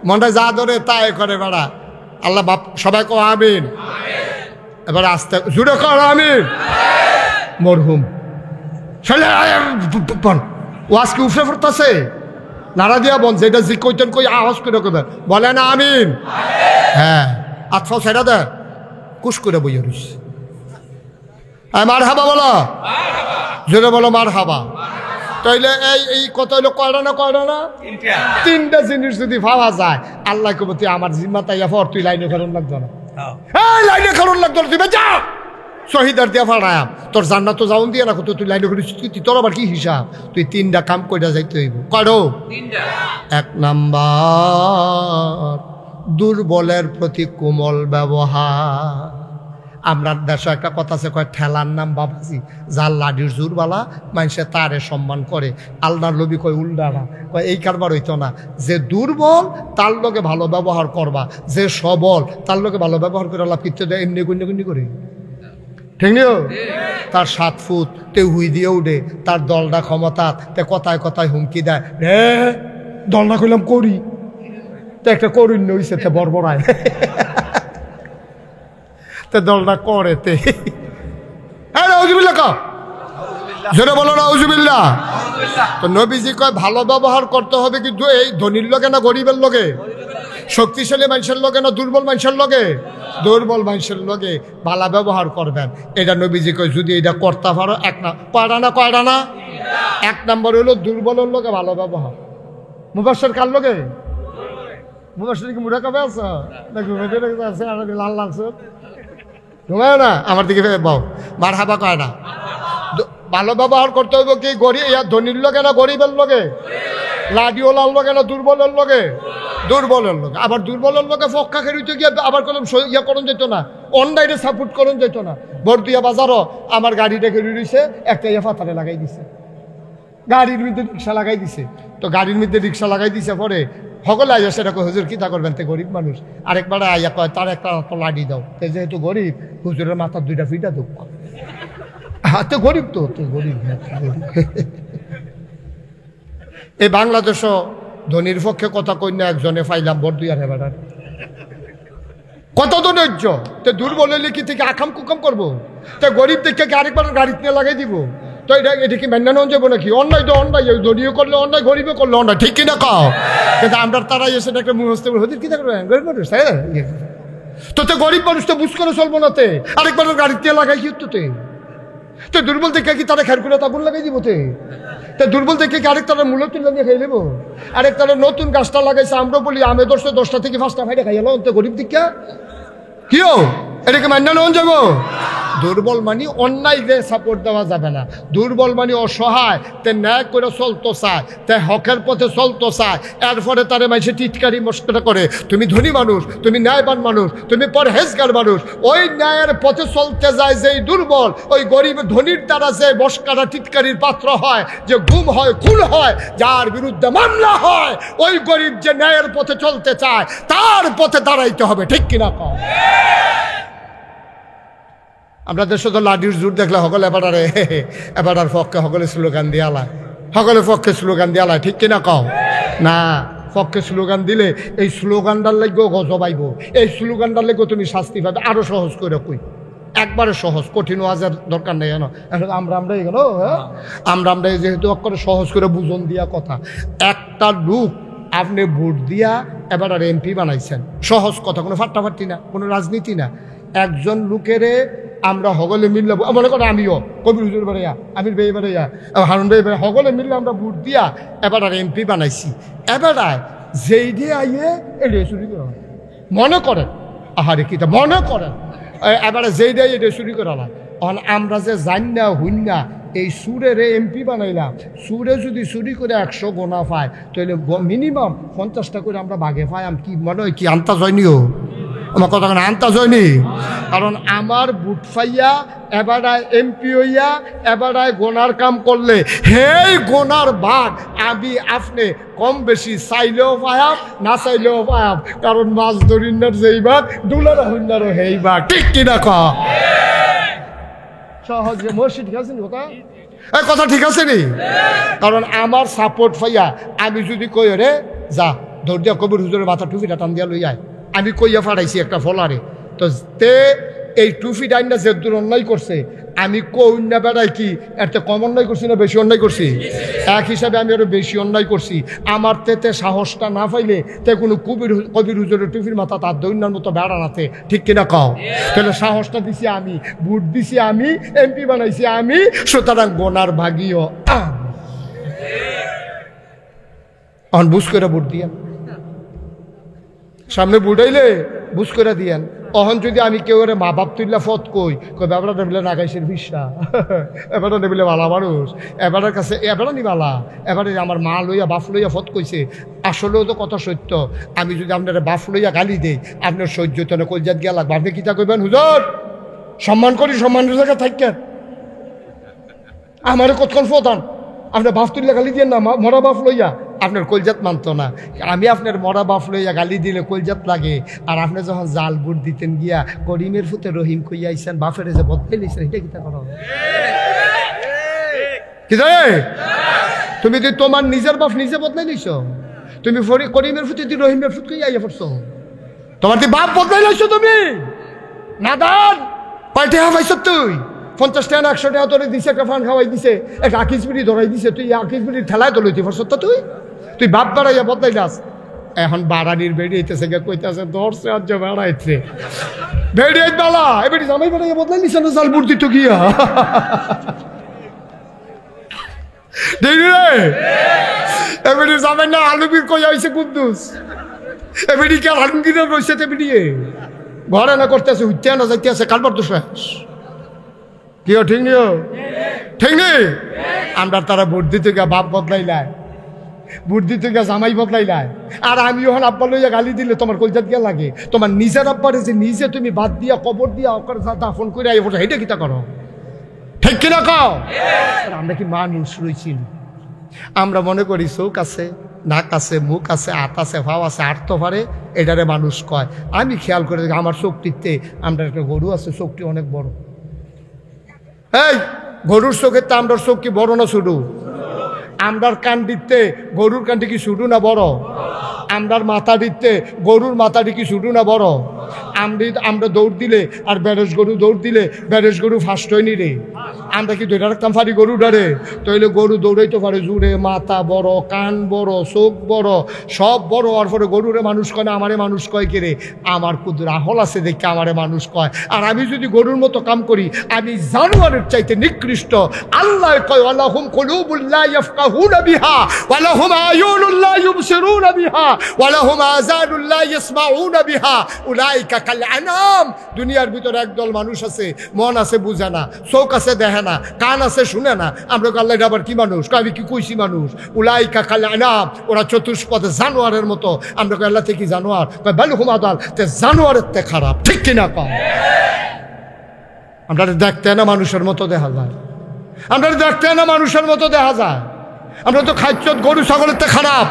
মনটা যা ধরে তাই করে বেড়া। আল্লাহ বাপ সবাই কো আমিন। এবার আস্তে জুড়ে কর আমিন। মরহুম ওয়াজ কি উফরে পড়তেছে, নাড়া দিয়া বন, যেটা জি কইতেন কই আওয়াজ করে কইবেন, বলে না আমিন। হ্যাঁ আতফাও ছেড়া দে, কুস করে বইয়া রইস। মার হাবা বলো, জোরে বলো মার হাবা। তাইলে এই কত হইলো, কয়টা না কয়টা না? 3টা জিনিস যদি পাওয়া যায়, আল্লাহ কব তুই আমার জিম্মা তাইয়া পর, তুই লাইনে কারণ লাগতো না, লাইনে কারণ লাগতো না, তুই যা শহীদার দিয়া ফাড়ায়াম, তোর জান্নাত তো যাওন দিয়ে রাখো, তুই লাইনে করে তোর আবার কি হিসাব? তুই 3টা কাম কইরা যাইতে হইব। কয়ডো? 1 নাম্বার দুর্বলের প্রতি কোমল ব্যবহার। আমরা দেশে একটা কথা আছে, কয় ঠেলার নাম বাবাজি, যার লাডির জোরবালা মানুষে তারে সম্মান করে। আল্লাহর নবী কয় উল্টারা, কয় এই কারবার হইতো না, যে দুর্বল তার লোকে ভালো ব্যবহার করবা, যে সবল তার লোকে ভালো ব্যবহার করে আল্লাহ কিনতে দেয় এমনি গুন্ডি করে, ঠিক নিও? তার 7 ফুট তে হুই দিয়ে উঠে, তার দলটা ক্ষমতা, তে কথায় কথায় হুমকি দেয়, রে দলটা কইলাম করি, তো একটা করুন নইছে তে বড়বড়ায়, তে দলটা করে তে জোরে বলো না আউযুবিল্লাহ। তো নবীজি কয় ভালো ব্যবহার করতে হবে, কিন্তু এই ধনীর লোকে না গরিবের লোকে, শক্তিশালী মানুষের লোকে না দুর্বল মানুষের লোকে, দুর্বল মানুষের লোকে ভালো ব্যবহার করবেন। এটা নবীজি কয় যদি এটা করতে পারো, কয়টা না 1 নম্বর হলো দুর্বলের লোকে ভালো ব্যবহার। মুবাশশির কার লোকে? মুবাশশির কি মুড়া কবে আছে না ঘুমে আছে, লাল লাগছে ঘুমায় না, আমার দিকে বাও মার হাবা কয় না। ভালো ব্যবহার করতে হবে কি ধনীর লোকে না গরিবের লোকে, লাডিওলার লোকে না দুর্বলের লোকে, দুর্বলের লোকে। আবার দুর্বলের লোকে ফক্কা খেরিতে গিয়ে আবার কলম ইয়া করণ যেত না, অনলাইনে সাপোর্ট করণ যেত না। বর্দিয়া বাজারও আমার গাড়িটা খেলি রয়েছে, একটা ইয়া ফাতারে লাগাই দিছে, গাড়ির মধ্যে রিক্সা লাগাই দিছে। তো গাড়ির মধ্যে রিক্সা লাগাই দিছে, পরে সকলে আইয়া সেটা হুজুর কিতা করবেন, তে গরিব মানুষ। আরেকবার আইয়া কয় তার একটা তো লাডি দাও, যেহেতু গরিব হুজুরের মাথার 2টা ফিটা দুঃখ, হাতে গরিব তো গরিব। এই বাংলাদেশও ধনীর পক্ষে কথা কই না, একজনে পাইলাম বড় 2 আর হেবাটার কত তো ধৈর্য। তো দুর্বল হলে কি থেকে আকাম কুকাম করবো? তো গরিব দেখে কি আরেকবার গাড়িতে নিয়ে লাগাই দিব? তো এটা কি মেনে নেওয়া যাবো নাকি? অন্যায় তো অন্যায়, ধনীয় করলে অন্যায়, গরিবে করলে অন্যায়, ঠিক কিনা কও? কিন্তু আমরা তারাই এসে একটা মুহস্তে হতে কি থাকবে গরিব মানুষ, হ্যাঁ। তো গরিব মানুষ তো বুঝ করে চলবো না, তে আরেকবার গাড়িতে নিয়ে লাগাই কি হতে? তো দুর্বল দেখে কি তারা খের করে তাবুল লাগাই দিব? তো দুর্বল দেখে কি আরেক তারা মূলত লাগিয়ে খাই নেবো? আরেক তারা নতুন গাছটা লাগাইছে, আমরা বলি আমি 10টা থেকে 5টা ফাইটা খাই এলো, তো গরিব দীক্ষা কিও এটাকে মান্য নেওয়া যাবো? দুর্বল মানে অন্যায় যে সাপোর্ট দেওয়া যাবে না। দুর্বল মানে অসহায়, তে ন্যায় করে চলতো চায়, তে হকের পথে চলতো চায়, এরপরে তারে মাইসে টিটকারি মস্করা করে। তুমি ধনী মানুষ, তুমি ন্যায়বান মানুষ, তুমি পরহেজগার মানুষ, ওই ন্যায়ের পথে চলতে যায় যেই দুর্বল, ওই গরিব ধনীর দ্বারা যে মস্করা টিটকারির পাত্র হয়, যে গুম হয়, খুন হয়, যার বিরুদ্ধে মামলা হয়, ওই গরিব যে ন্যায়ের পথে চলতে চায় তার পথে দাঁড়াইতে হবে, ঠিক কিনা কও? আমরা দেশ তো লাডির জোর দেখলে সকলে এবার পক্ষে সকলে স্লোগান দিয়ালায়, সকলে পক্ষে স্লোগান দিয়ালায়, ঠিক কিনা কও? না, পক্ষে স্লোগান দিলে এই স্লোগানটার লাগেও গজবাইব, এই স্লোগানটার লাগেও তুমি শাস্তি পাবে। আরো সহজ করে কই, একবারে সহজ, কঠিন ওয়াজের দরকার নেই। জানো আমরা গেল, হ্যাঁ আমরা যেহেতু করে সহজ করে বুঝন দিয়া কথা। একটা লোক আপনি ভোট দিয়া এবার আর এমপি বানাইছেন, সহজ কথা, কোনো ফাট্টাফাট্টি না, কোনো রাজনীতি না। একজন লোকেরে আমরা সকলে মিললে, মনে করো আমিও কবির হুজুর বাড়াইয়া, আমির ভাই বাড়াইয়া, হারুন ভাই বাড়াইয়া, সকলে মিললে আমরা ভোট দিয়া এবার আর এমপি বানাইছি। এবার যেই দিয়ে আইয়ে এটা চুরি করা হয়, মনে করেন, আহারে কিতা মনে করেন, এবারে যেই দিয়ে এটা চুরি করা হয়। আমরা যে জান না হইন না এই সুরের এমপি বানাইলাম, সুরে যদি চুরি করে 100 গোনা পায়, তাহলে মিনিমাম 50টা করে আমরা ভাগে পাই। কি মনে হয় কি আন্তা জয়নিও আমার কথা আনতা হয়নি? কারণ আমার বুট ফাইয়া এবারায় এমপি হইয়া এবারায় গোনার কাম করলে হেই গোনার ভাগ আমি আপনি কম বেশি চাইলেও পায়াম, না চাইলেও পায়াম। কারণ মাছ ধরিনার যেই ভাগ, ডুলার হইনারও সেই ভাগ, ঠিক কিনা কও? সহজে মসজিদ ঠিক আছে নি কথা? এই কথা ঠিক আছে নি? কারণ আমার সাপোর্ট পাইয়া আমি যদি কই রে যা ধৈর্য কবির হুজুরের মাথা টুপিটা টান দিয়া লই আয়, আমি কইয়া ফাটাইছি একটা ফলারে, তো তে এই টুফি ডাইনটা যে দূর অন্যায় করছে, আমি কন্যা বেড়াই কি এত কম অন্যায় করছি না বেশি অন্যায় করছি? এক হিসাবে আমি আরো বেশি অন্যায় করছি। আমার তেতে সাহসটা না পাইলে তে কোনো কবির হুজুরের টুফির মাথা তার দৈন্যার মতো বেড়া নাতে, ঠিক কিনা কও? তাহলে সাহসটা দিছি আমি, ভোট দিছি আমি, এমপি বানাইছি আমি, সুতরাং গোনার ভাগিও এখন বুঝ করে ভোট দিয়েন, সামনে বুড়াইলে বুঝ করে দিয়েন। অহন যদি আমি কেউ মা বাপ তুললা ফত কই এবারটা নেবিলে নাগাইছের ভিসা, এবারটা নেবিলে বালা মানুষ, এবারের কাছে এবারও নি বালা, এবারে আমার মা লইয়া বাপ লইয়া ফত কইছে। আসলেও তো কথা সত্য, আমি যদি আপনার বাপ লইয়া গালি দেই আপনার সহ্য তো না, কলজাত গিয়া লাগবে। আপনি কিতা কইবেন? হুজুর সম্মান করি, সম্মানের জায়গা থাকেন, আমার কতক্ষণ ফতান, আপনার বাপ তুললে গালি দিয়ে না, মরা বাপ লইয়া আপনার কলজাত মানতো না। আমি আপনার মরা বাপ লইয়া গালি দিলে কলজাত লাগে, আর আপনি যখন জাল বুট দিতেন গিয়া করিমের ফুতে রহিম কইয়া আইসেন, বাপের যে বদলাই নিয়েছেন, এটা কিতা করো? কি জানে তুমি তুই তোমার নিজের বাপ নিজে বদলাই নিছ, তুমি করিমের ফুতে তুই রহিমের ফুট কইয়া আইয়া পড়ছো, তোমার তুই বাপ বদলাই লাইছো, তুমি নাদান পাল্টে হাফাইছ, তুই 50 টাকা 100 টাকা তোরে দিছে, একটা ফান খাওয়াই দিছে, একটা আকিস বিড়ি ধরাই দিছে, তুই আকিস বিড়ি ঠেলায় তো লইতে পারছ, তুই বাপ বাড়াইয়া বদলাই যাস। এখন বাড়ানির বেড়িয়েছে গে কইতেছে ধরছে আজ বেড়াইছে বেড়িয়ে বালা, এবারে জামাই বাড়াইয়া বদলাই নিছে না জাল বুট দিত গিয়া, ঠিক রে? এবারে জামাই না আলুবির কই আইছে কুদ্দুস, এবারে কি আলমগীরের রইছে তে বেড়িয়ে ঘরে না করতেছে, উঠতে না যাইতেছে, কারবার দোষ কি ঠিক নিও, ঠিক নেই? আমরা তারা ভোট দিতে গিয়ে বাপ বদলাইলায়, ভোট দিতে গিয়ে জামাই বদলাইলায়, আর আমি ওখানে আব্বা লইয়া গালি দিলে তোমার কলজাত গিয়া লাগে। তোমার নিজের আব্বারে যে নিজে তুমি বাদ দিয়া কবর দিয়া দাফন করে আই ওটা, এটা কিতা করো, ঠিক কিনা কও? আমরা কি মানুষ রইছি? আমরা মনে করি চোখ আছে, নাক আছে, মুখ আছে, হাত আছে, ভাও আছে, আট তো পারে, এটারে মানুষ কয়। আমি খেয়াল করে দেখি আমার চোখটিতে, আমরা একটা গরু আছে, চোখটি অনেক বড়। এই গরুর চোখের তা আমরার চোখ কি বড় না ছোটো? আমরার কান দিতে গরুর কানটি কি ছোটো না বড়? আমরার মাথা দিতে গরুর মাথাটি কি ছোটো না বড়? আমরা দৌড় দিলে আর বেরস গরু দৌড় দিলে বেরস গরু ফার্স্ট হয়নি রে। আমরা কি ধরে রাখতাম পারি গরু ডারে? তাইলে গরু দৌড়াইতে পারে জুড়ে, মাথা বড়, কান বড়, চোখ বড়, সব বড় হওয়ার পরে গরুরে মানুষ কয় না, আমারে মানুষ কয় কে রে? আমার কুদুর আহল আছে দেখে আমারে মানুষ কয়। আর আমি যদি গরুর মতো কাম করি আমি জানোয়ারের চাইতে নিকৃষ্ট। আল্লাহ কয় ওয়ালাহুম কুলুবুন লা ইয়াফকাহুনা বিহা ওয়ালাহুম আয়ুনুন লা ইউবসিরুনা বিহা ওয়ালাহুম আযানুন লা ইয়াসমাউনা বিহা উলাইকা কাল আনাম। দুনিয়ার ভিতরে একদল মানুষ আছে, মন আছে বুঝে না, চোখ আছে দেখে না, কান আছে শুনে না। আমরা আল্লাহ আবার কি মানুষ? আমি কি কইছি মানুষ? উলাইকা কাল আনাম, ওরা চতুষ্পদে জানোয়ারের মতো। আমরা আল্লাহ থেকে জানোয়ার, বালহুম আদাল, তে জানোয়ারের তে খারাপ, ঠিক কিনা কম? আমরা দেখতে না মানুষের মতো দেখা যায়, আমরা দেখতে না মানুষের মতো দেখা যায়। আমরা তো খাদ্য গরু ছাগলের তে খারাপ,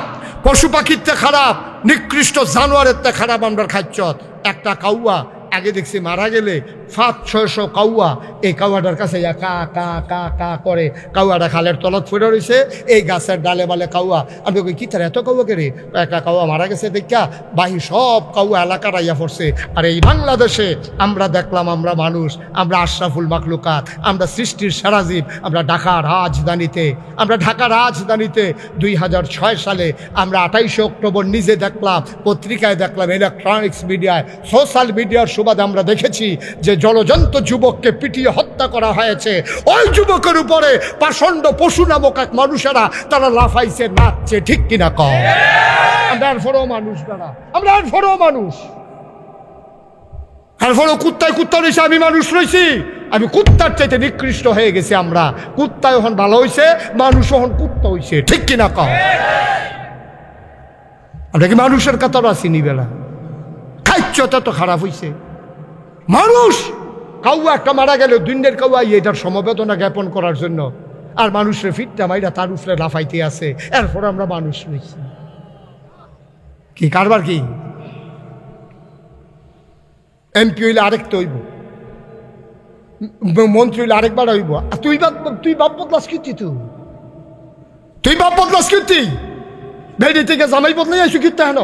পশু পাখির তে খারাপ, নিকৃষ্ট জানোয়ারের তে খারাপ আমরা খাদ্য। একটা কাউয়া আগে দেখছি মারা গেলে 500-600 কাউয়া এই কাউয়াটার কাছে কা কা কা কা করে। কাউয়াটা খালের তলত ফুটে রয়েছে, এই গাছের ডালে বালে কাউয়া। আমি কই কি তার এত কাউয়া কে রে? একটা কাউয়া মারা গেছে দেখা বাহি সব কাউয়া এলাকার আইয়া পড়ছে। আর এই বাংলাদেশে আমরা দেখলাম আমরা মানুষ, আমরা আশরাফুল মাখলুকাত, আমরা সৃষ্টির সেরা জীব। আমরা ঢাকা রাজধানীতে 2006 সালে আমরা 28 অক্টোবর নিজে দেখলাম, পত্রিকায় দেখলাম, ইলেকট্রনিক্স মিডিয়ায়, সোশ্যাল মিডিয়ার সুবাদে আমরা দেখেছি যে জলজন্ত যুবককে পিটিয়ে হত্যা করা হয়েছে। ওই যুবকের উপরে পাষণ্ড পশু নামক এক মানুষেরা তারা লাফাইছে, নাচছে, ঠিক কিনা কম? আমরা এরপরেও মানুষ দাঁড়া, আমরা এরপরেও মানুষ, এরপরেও কুত্তা রয়েছে, আমি মানুষ রয়েছি। আমি কুত্তার চাইতে নিকৃষ্ট হয়ে গেছি। আমরা কুত্তা এখন ভালো হয়েছে, মানুষ এখন কুত্তা হয়েছে, ঠিক কিনা কম? আমরা কি মানুষের কাতার আছি নিবেলা? খাইচ্ছটা তো খারাপ হয়েছে। মানুষ কাউয়া একটা মারা গেল, দুনিয়ার কাউয়া এটার সমবেদনা জ্ঞাপন করার জন্য, আর মানুষের ফিটটা মাইরা তার উপরে লাফাইতে আছে। এরপর আমরা মানুষ রয়েছি। কি কারবার? কি এমপি হইলে আরেকটা হইব, মন্ত্রী হইলে আরেকবার হইব। তুই বাপ বদলাস কীর্তি, তুই বাপ বদলাস কীর্তি, ভেড়ি থেকে জামাই বদলাই আইসু কীর্তি হেন,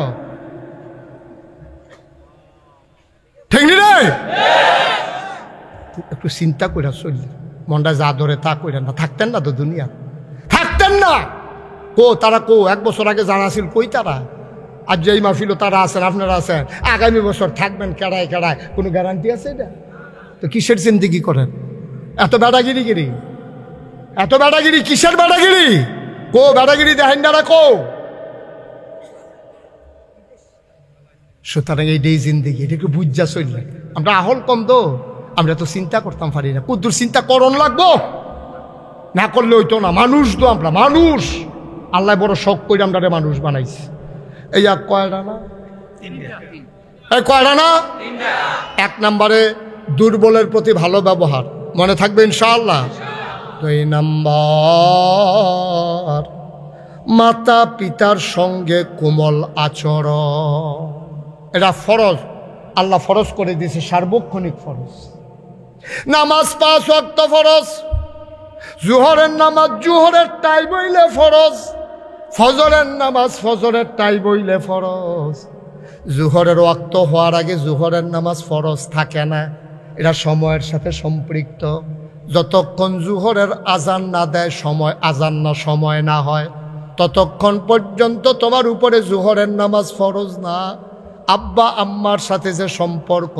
ঠিক নি রে? একটু চিন্তা করে চললি, মনটা যা ধরে তা করে না, থাকতেন না তো দুনিয়া, থাকতেন না। তারা 1 বছর আগে জানা ছিল, কই তারা? আজ যে মাহফিল তারা আছেন, আপনারা আছেন, আগামী বছর থাকবেন কেড়ায় কেড়ায়, কোনো গ্যারান্টি আছে এটা? তো কিসের জিন্দিগি করেন? এত বেড়াগিরি কিসের বেড়াগিরি? বেড়াগিরি দেখেন না কো। সুতরাং এইটাই জিন্দিগি, এটা একটু বুঝা চললে। আমরা আহল কম তো, আমরা তো চিন্তা করতাম পারি না। কুদ্দুর চিন্তা করণ লাগবো, না করলে হইতো না। মানুষ তো আমরা মানুষ, আল্লাহ বড় শখ করে আমরা মানুষ বানাইছি। এই কয়টা না, কয়টা না? 1 নম্বরে দুর্বলের প্রতি ভালো ব্যবহার, মনে থাকবে ইনশাআল্লাহ। 2 নম্বর মাতা পিতার সঙ্গে কোমল আচরণ। এটা ফরজ, আল্লাহ ফরজ করে দিয়েছে, সার্বক্ষণিক ফরজ। নামাজ 5 ওয়াক্ত ফরজ। জোহরের নামাজ জোহরের টাইম হইলে ফরজ, ফজরের নামাজ ফজরের টাইম হইলে ফরজ। জোহরের ওয়াক্ত হওয়ার আগে জোহরের নামাজ ফরজ থাকে না, এটা সময়ের সাথে সম্পৃক্ত। যতক্ষণ জোহরের আজান না দেয়, সময় না হয়, ততক্ষণ পর্যন্ত তোমার উপরে জোহরের নামাজ ফরজ না। আব্বা আম্মার সাথে যে সম্পর্ক,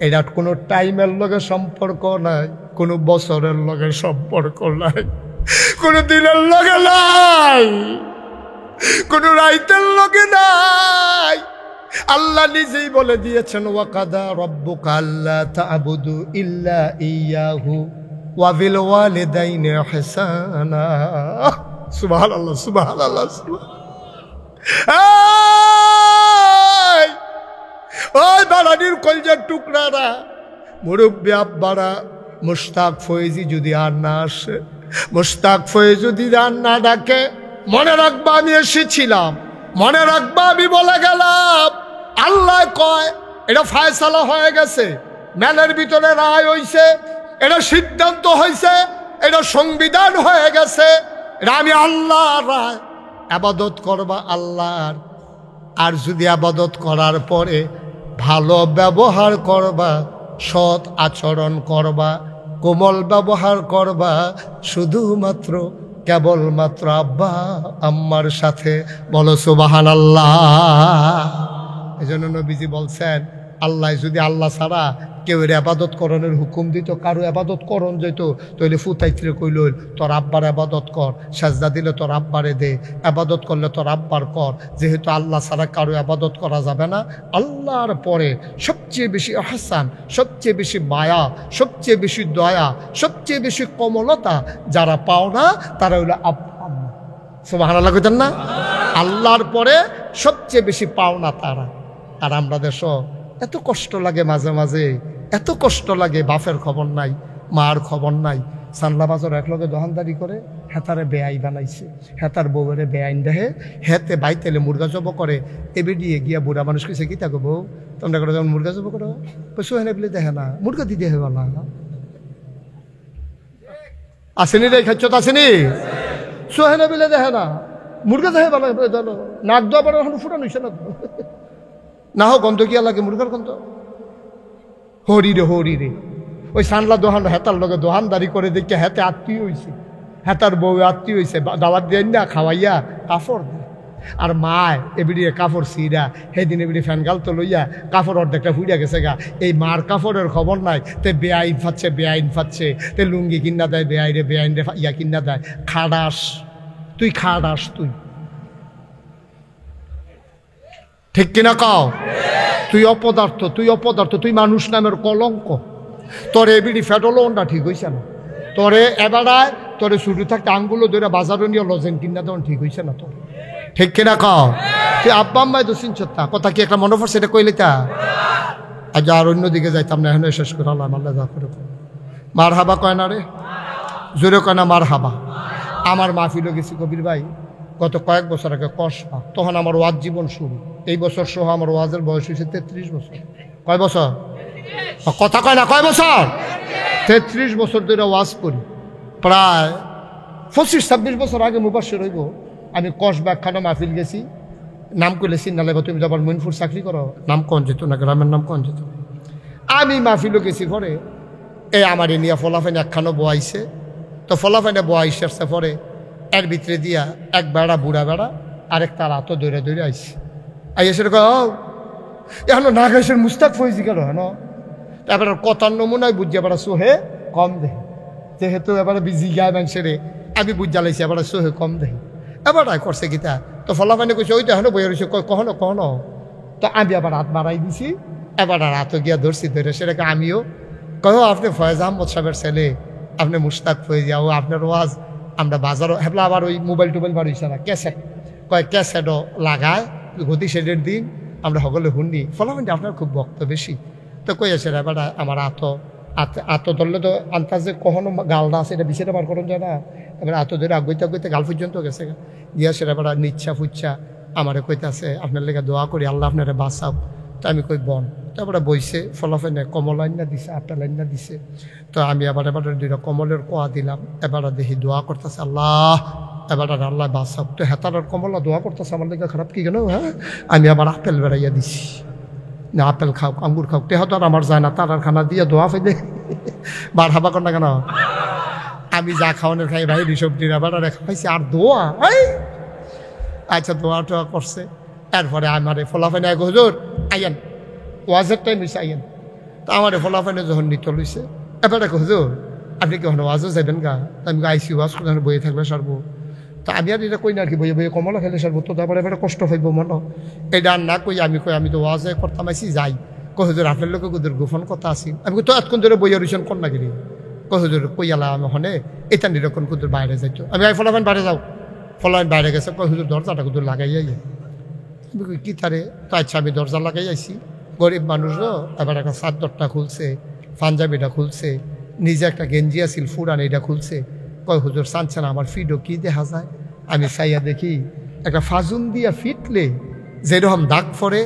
এটা কোনো টাইমের লগে সম্পর্ক নাই, কোনো বছরের লগে সম্পর্ক নাই, কোনো দিনের লগে নাই, কোনো রাইতের লগে নাই। আল্লাহ নিজেই বলে দিয়েছেন, ওয়াকাদা রাব্বুকা আল্লা তা'বুদু ইল্লা ইয়াহু ওয়া বিল ওয়ালিদাইনি ইহসানা। সুবহানাল্লাহ, সুবহানাল্লাহ। ওই বাড়ানির কলজার টুকরারা, মুরব্বী আব্বারা, মুশতাক ফয়েজি যদি আর না আসে, মুশতাক ফয়েজ যদি আর না ডাকে, মনে রাখবা আমি এসেছিলাম, মনে রাখবা আমি বলে গেলাম। আল্লাহ কয় এটা ফায়সালা হয়ে গেছে, ম্যানের ভিতরে রায় হইছে, এটা সিদ্ধান্ত হয়েছে, এটা সংবিধান হয়ে গেছে, এটা আমি আল্লাহর রায়। আবাদত করবা আল্লাহর, আর যদি আবাদত করার পরে ভালো ব্যবহার করবা, সৎ আচরণ করবা, কোমল ব্যবহার করবা, শুধুমাত্র কেবলমাত্র আব্বা আম্মার সাথে। বলো সুবহানাল্লাহ। এই জন্য নবীজি বলছেন, আল্লাহ যদি আল্লাহ ছাড়া কেউ এর আবাদত করণের হুকুম দিত, কারো আবাদত করণ যেত, তাহলে ফুতাইত্রে কইল তোর আব্বার আবাদত কর, সাজদা দিলে তোর আব্বারে দে, আবাদত করলে তোর আব্বার কর। যেহেতু আল্লাহ ছাড়া কারো আবাদত করা যাবে না, আল্লাহর পরে সবচেয়ে বেশি আহসান, সবচেয়ে বেশি মায়া, সবচেয়ে বেশি দয়া, সবচেয়ে বেশি কোমলতা যারা পাও না তারা হইল আব্বা আম্মা। সুবহানাল্লাহ কইতেন না? আল্লাহর পরে সবচেয়ে বেশি পাওনা তারা। আর আমরা দেশ এত কষ্ট লাগে, মাঝে মাঝে এত কষ্ট লাগে, বাপের খবর নাই, মার খবর নাই। সানলা বাজার একলগে দোকানদারি করে, হেতারে বেআই বানাইছে, হেতার বউরে বেআইন দেহে, হেতে বাইতেলে মুরগা জব করে। এবে দিয়ে গিয়া বুড়া মানুষ কইছে, কি থাকো বউ তোমরা করে যখন মুরগা জব করো, সোহেনে বলে দেখে না মুরগা দিদি হে বলা আসেনি রে, খাচ্ছ তো আসেনি, সোহেনে বলে দেখে না মুরগা দেহে বলা, নাক দোয়া পরে ফুটানো হইছে না না হোক, গন্ধ কিয়া লাগে মুরগার গন্ধ। হরি রে হরি রে, ওই সানলা দোহান হেতার লগে দোহানদারি করে দেখে হেতে আত্মীয় হয়েছে, হেতার বউ আত্মীয় হয়েছে, দাওয়াত দিয়ে না খাওয়াইয়া কাপড় দেয়। আর মায় এবিডি কাপড় সিরা, সেদিন এবিডি ফ্যান গাল তো লইয়া কাপড় অর্ধেকটা ফুইয়া গেছে গা। এই মার কাপড়ের খবর নাই, তে বেআইন ফাচ্ছে, বেআইন ফাচ্ছে, তে লুঙ্গি কিনা দেয় বেআই রে, বেআইন রে ইয়া কিনা দেয়। খাডাস তুই, খাডাস তুই, ঠিক কিনা কও? তুই অপদার্থ, তুই অপদার্থ, তুই মানুষ নামের কলঙ্ক। তোর এবিডি ফেটলো ওনটা ঠিক হয়েছে না, তোরে এবারায় তোরে শুরু থাকতে আঙ্গুলো ধরে বাজারও নিয়ে লজেন কিনা তখন ঠিক হয়েছে না তোর, ঠিক কিনা কও? তুই আব্বা আম্মায় তো চিনছতা, কথা কি একটা মনে পড়ছে এটা কইলে তা? আজ আর অন্যদিকে যাইতাম না, এখন শেষ করে আল্লাহ আল্লাহ যা করে। মার হাবা কয় না রে, জোরে কয় না মার হাবা। আমার মাহফিলও গেছি কবির ভাই গত কয়েক বছর আগে কসবা, তখন আমার ওয়াজ জীবন শুরু। এই বছর সহ আমার ওয়াজের বয়স হয়েছে 33 বছর। কয় বছর? কথা কয় না, কয় বছর? 33 বছর ধরে ওয়াজ করি। প্রায় 25-26 বছর আগে মুবাশশির হইব, আমি কসবা একখানা মাহফিল গেছি। নাম করলে চিন্তা লাগবে, তুমি যাবার মইনপুর চাকরি করো, নাম কন যেত না, গ্রামের নাম কন যেত। আমি মাহফিলও গেছি পরে, এই আমার এনিয়া ফলাফাইনে একখানো বোয়াইছে, তো ফলাফাইনে বোয়াইছে আসছে পরে এর ভিতরে দিয়া এক বেড়া, বুড়া বেড়া, আরেক তার হাতও দৌড়ে দৌড়ে আইসে। আইয়া সেটা এখন না গাইছেন মুস্তাক ফয়েজি গেল হেন। তারপরে কথার নমুনায় বুঝিয়া বেড়া সোহে কম দেহে, যেহেতু এবারে বিজি গায়ে মানুষেরে আমি বুঝা লাইছি, এবার সোহে কম দেহে। এবার করছে গীতা তো ফলাফানে কইছে, ওই তো এখন বইয়া রয়েছে, কখনো কখনো। তো আমি আবার হাত বাড়াই দিছি, এবার আর হাতও গিয়া ধরছি, ধরে সেটাকে আমিও কহ, আপনি ফয়েজ আহমদ সাহেবের ছেলে, আপনি মুস্তাক ফয়েজি, ও আপনার ওয়াজ আমরা বাজারও হেবলা। আবার ওই মোবাইল টোবাইল বাড়িয়েছে না, ক্যাসেট কয় ক্যাসেটও লাগায়, গতি সেটের দিন আমরা সকলে শুনি। ফলাফানটি আপনার খুব ভক্ত বেশি। তো কই আছে এবার আমার আতো ধরলে তো আন্তাজে কখনো গালটা আছে, এটা বিছেটা বার করুন যায় না। এবার আতো ধরে আগইতে আগইতে গাল পর্যন্ত গেছে, গিয়া সেটা এবার নিচ্ছা ফুচ্ছা আমারে কইতাছে, আপনার লেগে দোয়া করি আল্লাহ আপনারে বাঁচাও। তো আমি কই বন। তারপরে বইছে, ফলাফানে কমল আইনা দিছে, আপেল আইনা দিছে। তো আমি এবার 2টা কমলের কোয়া দিলাম। এবার দেখি দোয়া করতেছে, আল্লাহ এবার আল্লাহ বাঁচাও। তো হেতার কমলা দোয়া করতেছে, আমার লেগে খারাপ কি কেন? হ্যাঁ, আমি আবার আপেল বেড়াইয়া দিছি, না আপেল খাও, আঙ্গুর খাও। তেহ তো আর আমার যায় না, তার খানা দিয়ে দোয়া ফেলে বার হাবা কর না কেন? আমি যা খাওয়ানোর খাই ভাই সবজির আবার খাইছি, আর দোয়া। আচ্ছা দোয়া টোয়া করছে। এরপরে আমারে ফলাফানে এক হুজুর আইয়েন, ওয়াজের টাইম হয়েছে আইয়েন। তো আমারে ফলাফানে যখন নিত লইছে, এবার এক হুজুর আপনি কি হন ওয়াজও যাবেন গা? আমি আইসি ওয়াজ করে বইয়ে থাকলে সারবো। তা আমি আর এটা কই না আর কি, বইয়ে বইয়ে কমলা খেলে সারবো। তো তারপরে এবার কষ্ট হইব মনে, এটা আর না কই আমি তো ওয়াজে করতাম আইসি যাই। কই হুজুর আপনার লোকে কুদুর গোপন কথা আসি। আমি তো এতক্ষণ ধরে বইয়া রইছেন কন না গিরি। কই হুজুর কইয়ালা আমি হনে এটা নিরক্ষণ কুদুর বাইরে যাইতো। আমি ফলাফান বাইরে যাও, ফলাফান বাইরে গেছে। কই হুজুর দরজাটা কুদুর লাগাই যাই। কি তারে? তো আচ্ছা আমি দরজা লাগাই আইসি, গরিব মানুষও। এবার একটা চাদরটা খুলছে, পাঞ্জাবিটা খুলছে, নিজে একটা গেঞ্জি আছিল ফুরান, এটা খুলছে। কয় হুজুর চানছেন আমার ফিডও কি দেখা যায়? আমি চাইয়া দেখি একটা ফাজুন দিয়া ফিটলে যেরকম দাগ পরে,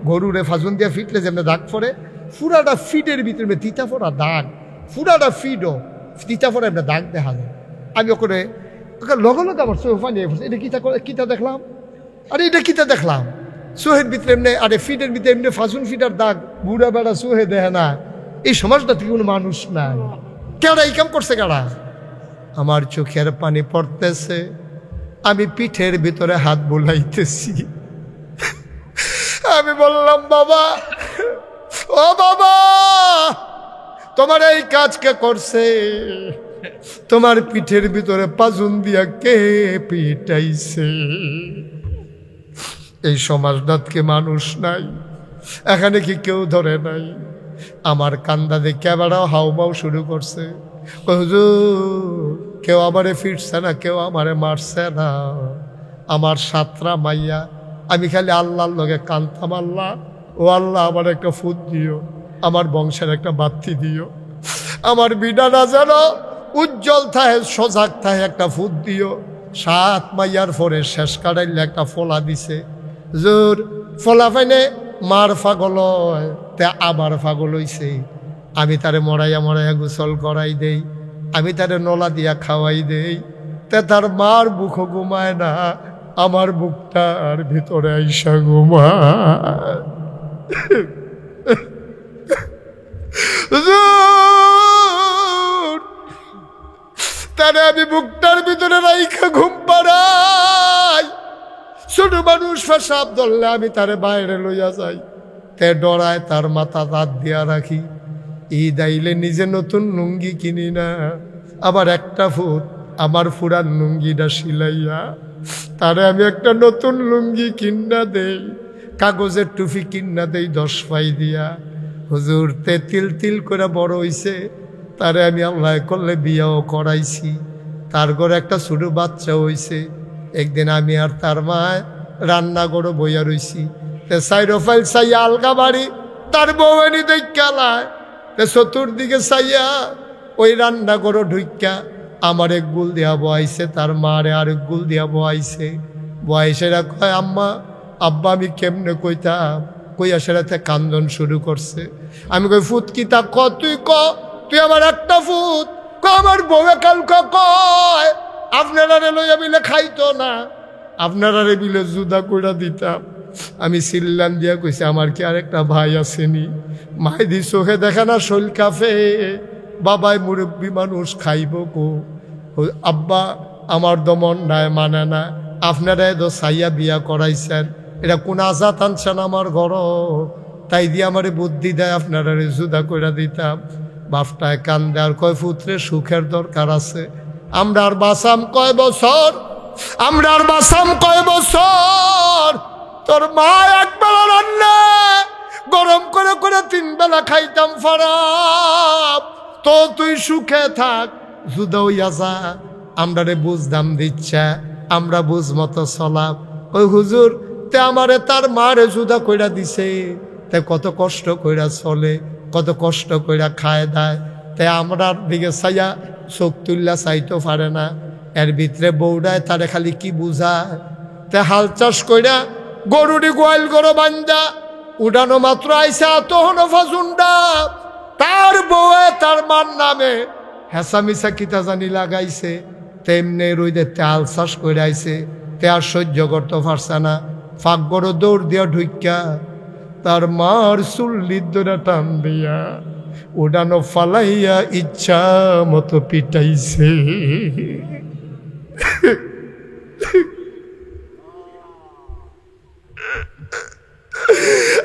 গরুরে ফাজুন দিয়া ফিটলে যেমন দাগ পরে, ফুরাটা ফিটের ভিতরে তিতা ফোড়া দাগ, ফুরাটা ফিডও তিতা ফোড়া একটা দাগ দেখা যায়। আমি ওকে লগে লগে আমার সোফা নিয়ে এটা কিতা দেখলাম, আরে এটা কিতা দেখলাম। চোহের ভিতরে এমনি আরে ফিটের ভিতরে এমনি ফাঁসুন ফিটার দাগ, বুড়া বেড়া চোহে দেয় না। এই সমাজটা থেকে কোনো মানুষ নাই। কেডা এই কাম করছে কেডা? আমার চোখের পানি পড়তেছে, আমি পিঠের ভিতরে হাত বুলাইতেছি। আমি বললাম, বাবা, ও বাবা, তোমার এই কাজ কে করছে? তোমার পিঠের ভিতরে পাজুন দিয়া কে পিটাইছে? এই সমাজটাতকে মানুষ নাই, এখানে কি কেউ ধরে নাই? আমার কান্দা দেখে বেড়াও হাউমাউ শুরু করছে। হুজুর, কেউ আমারে ফিরছে না, কেউ আমারে মারছে না। আমার 7টা মাইয়া, আমি খালি আল্লাহর লগে কান্তাম, আল্লাহ ও আল্লাহ, আমার একটা ফুট দিও, আমার বংশের একটা বাতি দিও, আমার বিডাটা যেন উজ্জ্বল থাকে, সজাগ থাকে, একটা ফুট দিও। 7 মাইয়ার পরে শেষ কাটাইলে একটা ফলা দিছে। জোর ফলা পাইনে মার পাগল হয়, তে আবার পাগল হইছে। আমি তারে মরাইয়া মরাইয়া গোসল করাই দেই, আমি তারে নলা দিয়া খাওয়াই দেই, তে তার মার বুক ঘুমায় না, আমার বুকটার ভিতরে আইসা ঘুমায়। তারে আমি বুকটার ভিতরে রাইখা ঘুম পাড়াই। ছোট মানুষ পেশাব ধরলে আমি তারে বাইরে লইয়া যাই, তে ডরায়, তার মাথা হাত দিয়া রাখি। ঈদ আইলে নিজে নতুন লুঙ্গি কিনি না, আবার একটা ফুট আমার ফুরান লুঙ্গিটা সিলাইয়া তারে আমি একটা নতুন লুঙ্গি কিন্না দেই, কাগজের টুপি কিন্না দেই 10 পাই দিয়া। হুজুর, তে তিল তিল করে বড় হইছে, তারে আমি আল্লাহ করলে বিয়াও করাইছি, তার ঘরে একটা ছোট বাচ্চা হইছে। একদিন আমি আর তার মায় রান্না করে বইয়া রইছি, তে সাইরোফাইল চাইয়া আলগা বাড়ি, তার বউয়ানি দেখালায়, তে চতুর্দিকে চাইয়া ওই রান্না করে ঢুইকা আমার এক গুল দিয়া বয়াইছে, তার মারে আরেক গুল দিয়া বয়াইছে। বয়াইছেরা কয়, আম্মা আব্বা আমি কেমনে কইতাম, কইয়া সেরাতে কান্দন শুরু করছে। আমি কই, ফুট কি তা ক, তুই ক, তুই আমার একটা ফুট ক। আমার বউয়ে কালকা কয়, আপনারা লইয়া মিলে খাইতো না, আপনারা মিলে জুদা কইরা দিতাম। আমি সিল্লান দিয়া কইছি, আমার কি আরেকটা ভাই আসেনি? মাইদি চোখে দেখে না, শৈল কাফে, বাবাই মুরব্বী মানুষ, খাইব কো? আব্বা আমার দমন নাই, মানে না, আপনারা এত সাইয়া বিয়া করাইছেন, এটা কোন আজাত আনছেন আমার ঘর, তাই দিয়ে আমারে বুদ্ধি দেয়, আপনারা জুদা কইরা দিতাম। বাপটায় কান্দে আর কয়, পুত্রে সুখের দরকার আছে, আমরা আর বাসাম কয় বছর, আমরা আর বাসাম কয় বছর? তোর মা একবেলা রান্না গরম করে করে 3 বেলা খাইতাম ফারাপ, তো তুই সুখে থাক, জুদা হইয়া যা, আমরা রে বুঝদাম দিচ্ছা, আমরা বুঝ মতো চলাম। ওই হুজুর, তে আমারে তার মারে জুদা কইরা দিছে, তে কত কষ্ট কইরা চলে, কত কষ্ট কইরা খায় দায়, তে আমরার দিকে চাইয়া চোখ তুল্লা চাইতে পারে না। এর ভিতরে বউডায় তারে খালি কি বুঝায়, তে হাল চাষ কইরা গরুটি গোয়াল গরু বান্ধা উড়ানো মাত্র আইসা তখন ফাজুন্ডা তার বউয়ে তার মার নামে হেসামিসা কিতা জানি লাগাইছে, তেমনি রইদে তেল চাষ করে আইছে, তে আর সহ্য করতে পারছে না, ফাঁক বড় দৌড় দিয়া ঢুইকা তার মার চুল্লির ধরে টান দিয়া উড়ানো ফালাইয়া ইচ্ছা মতো পিটাইছে।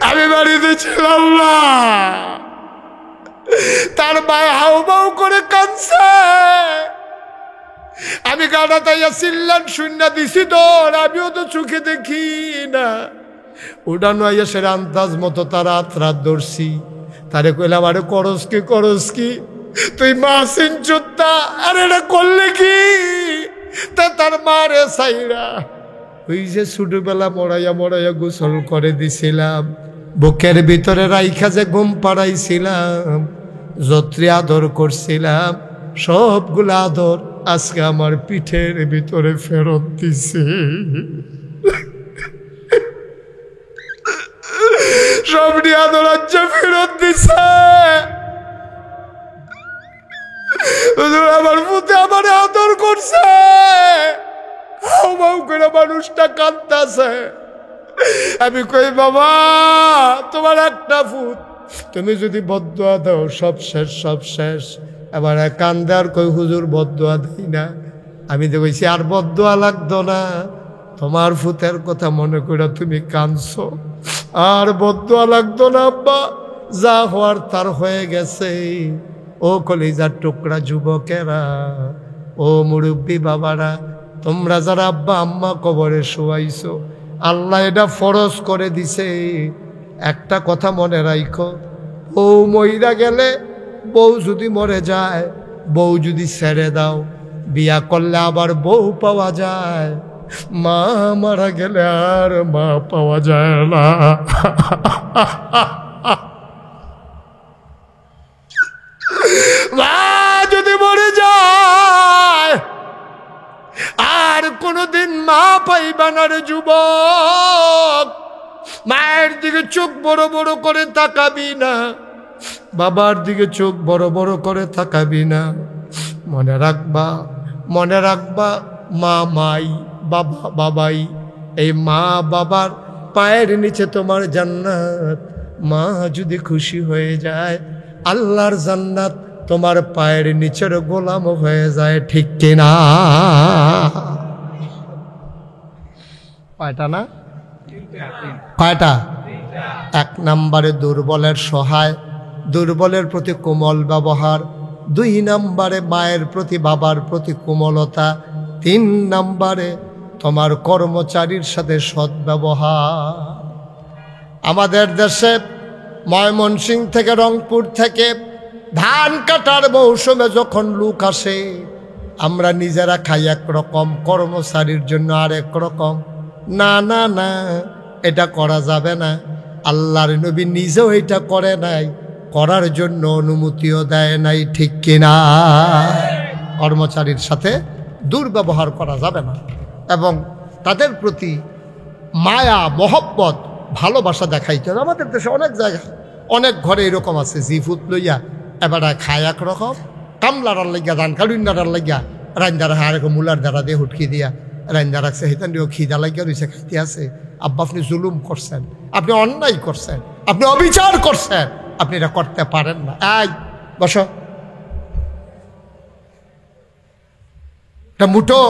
আমি বাড়িতে ছিলাম না, তার মায় হাউমাউ করে কাঁদছে, আমি গাড়া তাইয়া চিল্লান শূন্য দিছি তোর, আমিও তো চোখে দেখি না। উড়ানো আইয়া সে আন্দাজ মতো তার রাত ধরছি, তারে কইলাম, আরে করস কি তুই মাসিন চোদ্দা, আরে এটা করলে কি? তা তার মারে সাইরা ওই যে ছোটবেলা মরাইয়া মরাইয়া গোসল করে দিছিলাম, বুকের ভিতরে রাইখা যে ঘুম পাড়াইছিলাম, যত্রে আদর করছিলাম, সবগুলো আদর আজকে আমার পিঠের ভিতরে ফেরত দিছে। সবটি আদর আচ্ছা ফেরত দিছে। আমার পুতে আমার আদর করছে, হাউ করে মানুষটা কাঁদতেছে, আমি কই বাবা তোমার একটা ফুট, তুমি যদি বদদোয়া দাও সব শেষ সব শেষ। এবার কান্দে আর কই হুজুর বদদোয়া দেই না। আমি তো কইছি আর বদদোয়া লাগতো না, তোমার ফুতের কথা মনে করে তুমি কাঁদছো, আর বদদোয়া লাগতো না আব্বা, যা হওয়ার তার হয়ে গেছে। ও কলিজার টুকরা যুবকেরা, ও মুরব্বী বাবারা, তোমরা যারা আব্বা আম্মা কবরে শোয়াইছো, আল্লাহ এটা ফরজ করে দিছে। একটা কথা মনে রাখো, বউ মইরা গেলে, বউ যদি মরে যায়, বউ যদি ছেড়ে দাও, বিয়া করলে আবার বউ পাওয়া যায়, মা মারা গেলে আর মা পাওয়া যায় না। মা যদি মরে যায় আর কোনদিন মা পাইবা না রে যুবক। মায়ের দিকে চোখ বড় বড় করে তাকাবি না, বাবার দিকে চোখ বড় বড় করে তাকাবি না। মনে রাখবা, মনে রাখবা, মা মাই, বাবা বাবাই। এই মা বাবার পায়ের নিচে তোমার জান্নাত। মা যদি খুশি হয়ে যায়, আল্লাহর জান্নাত তোমার পায়ের নিচের গোলাম হয়ে যায়, ঠিক কিনা? কয়টা না? কয়টা? এক নম্বরে দুর্বলের সহায়, দুর্বলের প্রতি কোমল ব্যবহার। 2 নম্বরে মায়ের প্রতি বাবার প্রতি কোমলতা। 3 নম্বরে তোমার কর্মচারীর সাথে সদ্ব্যবহার। আমাদের দেশে ময়মনসিংহ থেকে রংপুর থেকে ধান কাটার মৌসুমে যখন লোক আসে, আমরা নিজেরা খাই একরকম, কর্মচারীর জন্য আর একরকম। না না না, এটা করা যাবে না। আল্লাহর নবী নিজেও এটা করে নাই, করার জন্য অনুমতিও দেয় নাই, ঠিক কিনা? কর্মচারীর সাথে দুর্ব্যবহার করা যাবে না, এবং তাদের প্রতি মায়া মহব্বত ভালোবাসা দেখাইতে হবে। আমাদের দেশে অনেক জায়গায় অনেক ঘরে এরকম আছে, জিফুত লইয়া এবার খায় একরকম, কামলার লাগিয়া ধান কালুন্ডার লাগিয়া রান্দার আরেকম মূলার দ্বারা দিয়ে হুটকি দিয়া রান্দা রাখছে, হেতান দিয়েও খিদা লাগিয়া রয়েছে, খাইতে আছে। আব্বা আপনি জুলুম করছেন, আপনি অন্যায় করছেন, আপনি অবিচার করছেন, আপনি এটা করতে পারেন না। এই বসো, এটা মুঠো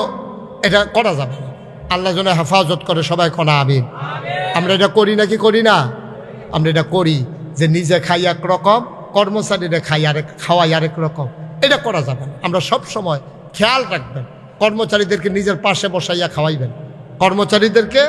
এটা করা যাবে না। আল্লাহ যেন হেফাজত করে, সবাই কোনা আমিন। আমরা এটা করি নাকি করি না? আমরা এটা করি, যে নিজে খাই একরকম, কর্মচারীরা খাওয়াই আরেক রকম। এটা করা যাবে না। আমরা সব সময় খেয়াল রাখবেন, কর্মচারীদেরকে নিজের পাশে বসাইয়া খাওয়াইবেন, কর্মচারীদেরকে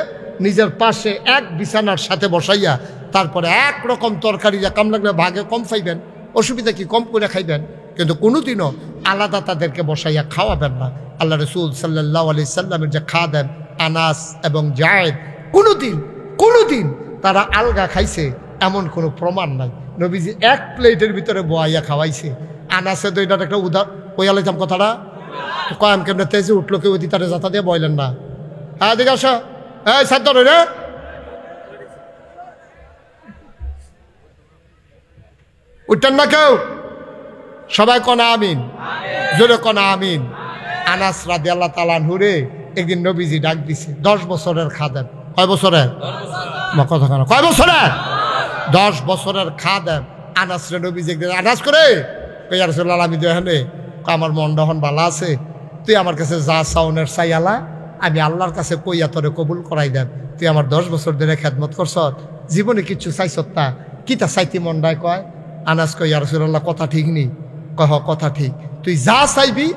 নিজের পাশে এক বিছানার সাথে বসাইয়া, তারপরে একরকম তরকারি কাম লাগলে ভাগে কম খাইবেন, অসুবিধা কি, কম করে খাইবেন, কিন্তু কোনোদিনও আলাদা তাদেরকে বসাইয়া খাওয়াবেন না। আল্লাহ রসুল সাল্লাল্লাহু আলাইহি সাল্লামের যে খাদেম আনাস এবং জায়েদ, কোনোদিন তারা আলগা খাইছে এমন কোনো প্রমাণ নাই। নবীজি এক প্লেটের ভিতরে বয়াইয়া খাওয়াইছে। আনাসে তো এটা একটা কইয়ালাইতাম কথাটা, কয়াম কেমনে তেজে উঠলো, কেউ তারে যাতা দিয়ে বইলেন না। হ্যাঁ দিকে আসো, এই সাধ্য রে, উঠতেন না কেউ, সবাই কনা আমিন, জোরে কনা আমিন। আনাস রাদিয়াল্লাহু তাআলা আনহু রে একদিন নবীজি ডাক দিছে, 10 বছরের খাদেম। কয় বছরের? কথা কেন, কয় বছরের? 10 বছরের খাদেম আনাস রে নবীজি একদিন আনাস করে, ইয়া রাসূলুল্লাহ আমি দেখেনে আমার মনটা হন ভালো আছে, তুই আমার কাছে যা চাওনের চাইয়ালা, আমি আল্লাহর কাছে কইয়া তোরে কবুল করাই দেন। তুই আমার 10 বছর ধরে খেদমত করছ, জীবনে কিচ্ছু চাইছত তা, কি তা চাইতি মনটায় কয়। আনাস কয়, ইয়া রাসূলুল্লাহ কথা ঠিক নি? কয় কথা ঠিক, তুই যা চাইবি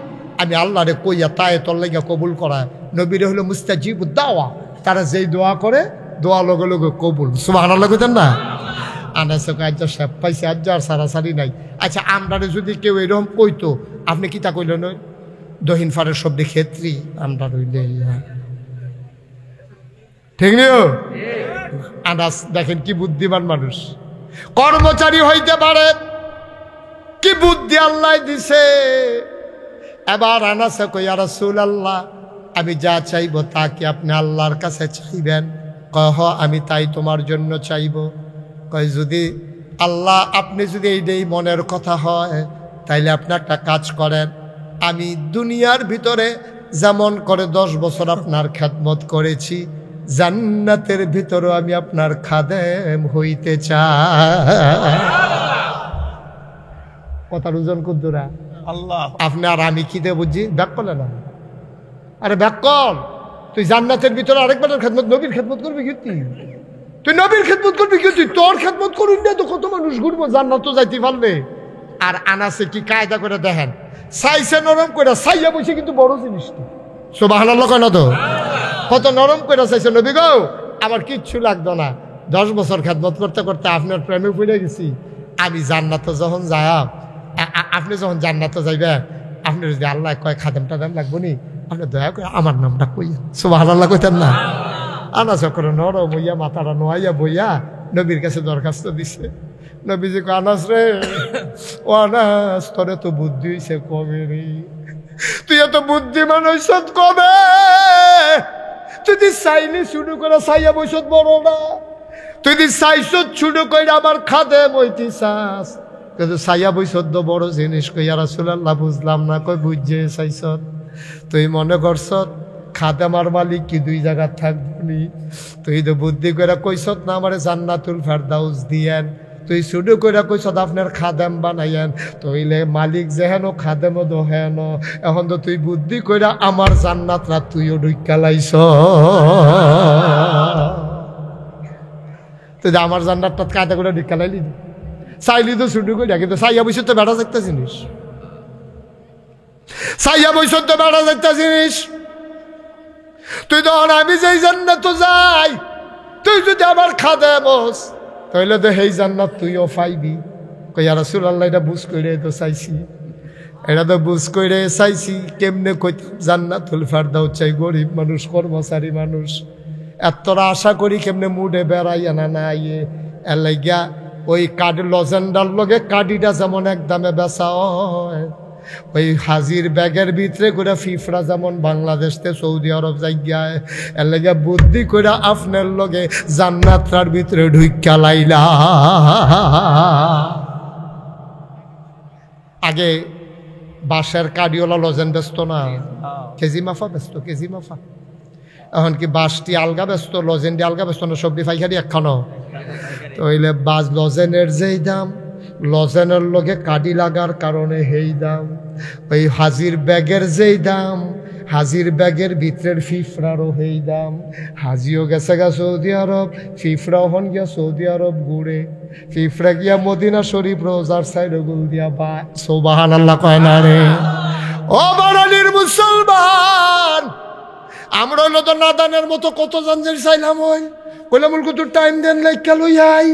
আমি আল্লাহরে কইয়া তাই তোর লাগিয়া কবুল করায়। নবীরে হলো মুস্তাজিবুদ দাওয়া, তারা যেই দোয়া করে দোয়া লগে লগে কবুল। সুবহানাল্লাহ কইতেন না? আনাস কয় আজ্জা সাহেব পাইছে, আজ্জা আর সারাসারি নাই। আচ্ছা আমরারে যদি কেউ এরকম কইতো, আপনি কি তা কইলেন? দহিন ফারের শব্দে ক্ষেত্রী আমরা রইলে, ঠিক নিও। আনাস দেখেন কি বুদ্ধিমান মানুষ, কর্মচারী হইতে পারে, কি বুদ্ধি আল্লাহ দিছে। এবার আনাসে কই, ইয়া রাসূলুল্লাহ আমি যা চাইব তা কি আপনি আল্লাহর কাছে চাইবেন? কহ আমি তাই তোমার জন্য চাইব। কয় যদি আল্লাহ আপনি যদি এইটাই মনের কথা হয়, তাইলে আপনি একটা কাজ করেন, আমি দুনিয়ার ভিতরে যেমন করে 10 বছর আপনার খেদমত করেছি, জান্নাতের ভিতরে আমি আপনার খাদেম হইতে চাই। কথার ওজন কুদ্দুরা আল্লাহ। আপনি আর আমি কি দিয়ে বুঝছি? ব্যাক করলে না, আরে ব্যাক কর। তুই জান্নাতের ভিতরে আরেকবারের খেদমত, নবীর খেদমত করবি কি? তুই নবীর খেদমত করবি কি? তুই তোর খেদমত করুন না তো কত মানুষ ঘুরবো, জান্নাত তো যাইতে পারবে। আর আনাসে কি কায়দা করে দেখেন, সাইসে নরম করে সাইয়া বসে, কিন্তু বড় জিনিসটা সুবহানাল্লাহ কয় না তো, কত নরম করে চাইছে নবী গো, আমার কিচ্ছু লাগতো না। 10 বছর খেদমত করতে করতে আপনার প্রেমে পড়ে গেছি। আমি জান্নাতে যখন যাই, আপনি যখন জান্নাতে যাইবেন, আপনি যদি আল্লাহ কয় খাদেম টাদেম লাগবো নি, আপনি দয়া করে আমার নামটা কই সুবহানাল্লাহ কইতেন না? আনাস করে নরম হইয়া মাথাটা নোয়াইয়া বইয়া নবীর কাছে দরখাস্ত দিছে। নবীজি কয়, আনাস রে, ও আনাস, তোরে তো বুদ্ধি হইছে কবে রে? তুই এত বুদ্ধিমান হইছ কবে? তুই দি চাইলে শুরু করে চাইয়া বৈশত বড় না, তুই দি চাইছ শুরু করে আমার খাদেম হইতে চাস, কিন্তু চাইয়া বৈশত বড় জিনিস। কই ইয়া রাসূলুল্লাহ বুঝলাম না। কই বুঝছে চাইছ, তুই মনে করছ খাদেম আর মালিক কি দুই জায়গা থাকবনি? তুই তো বুদ্ধি করে কইছত না আমারে জান্নাতুল ফেরদাউস দিয়েন, তুই শুরু করে কইছত আপনার খাদেম বানাইয়েন, তইলে মালিক যেহেন খাদেম দহেন। এখন তো তুই বুদ্ধি করে আমার জান্নাতরা তুইও ঢুইকা লাইছ, তুই আমার জান্নাতটা কায়দা করে ঢুইকা লাইলি। চাইলি তো শুরু করে, কিন্তু চাইয়া বৈশত তো বেড়া একটা জিনিস, চাইয়া বৈশত তো বেড়া একটা জিনিস। তুই তখন আমি যেই জান্নাত যাই, তুই যদি আমার খাদেম হস, তাহলে তো সেই জান্নাত তুইও পাইবি। কই ইয়া রাসূলুল্লাহ, এটা বুঝ করে তো চাইছি, এটা তো বুঝ করে চাইছি। কেমনে কইতাম জান্নাতুল ফেরদাউস চাই? গরিব মানুষ, কর্মচারী মানুষ, এতটা আশা করি কেমনে মুডে বেড়াইয়া না না আইয়ে। এর লাগিয়া ওই কার্ড লজেন্ডার লগে কার্ডিটা যেমন এক দামে বেচা হয়, ওই হাজির ব্যাগের ভিতরে করে ফিফরা যেমন বাংলাদেশ থেকে সৌদি আরব যাইয়ায়, এর লাগে বুদ্ধি করে আপনার লগে জান্নাতটার ভিতরে ঢুইকা লাইলা। আগে বাঁশের কাডিওলা লজেন ব্যস্ত না, কেজি মাফা ব্যস্ত, কেজি মাফা। এখন কি বাঁশটি আলগা ব্যস্ত, লজেনটি আলগা ব্যস্ত না? সবজি পাইকারি একখানো। তাইলে বাস লজেনের যেই দাম, লজেনের লগে কাডি লাগার কারণে হেই দাম। ওই হাজির ব্যাগের যেই দাম, হাজির ব্যাগের ভিতরের ফিফরারও হেই দাম। হাজিও গেছে গা সৌদি আরব, ফিফরাও হন গিয়া সৌদি আরব ঘুরে। ফিফরা গিয়া মদিনা শরীফ রোজার সাইড গুল দিয়া বা সুবহানাল্লাহ কয় না রে? ও বারানির মুসলমান, আমরা হলো তো নাদানের মতো কত জানজের চাইলাম, ওই কইলাম কত টাইম দেন লাইকা লই আই,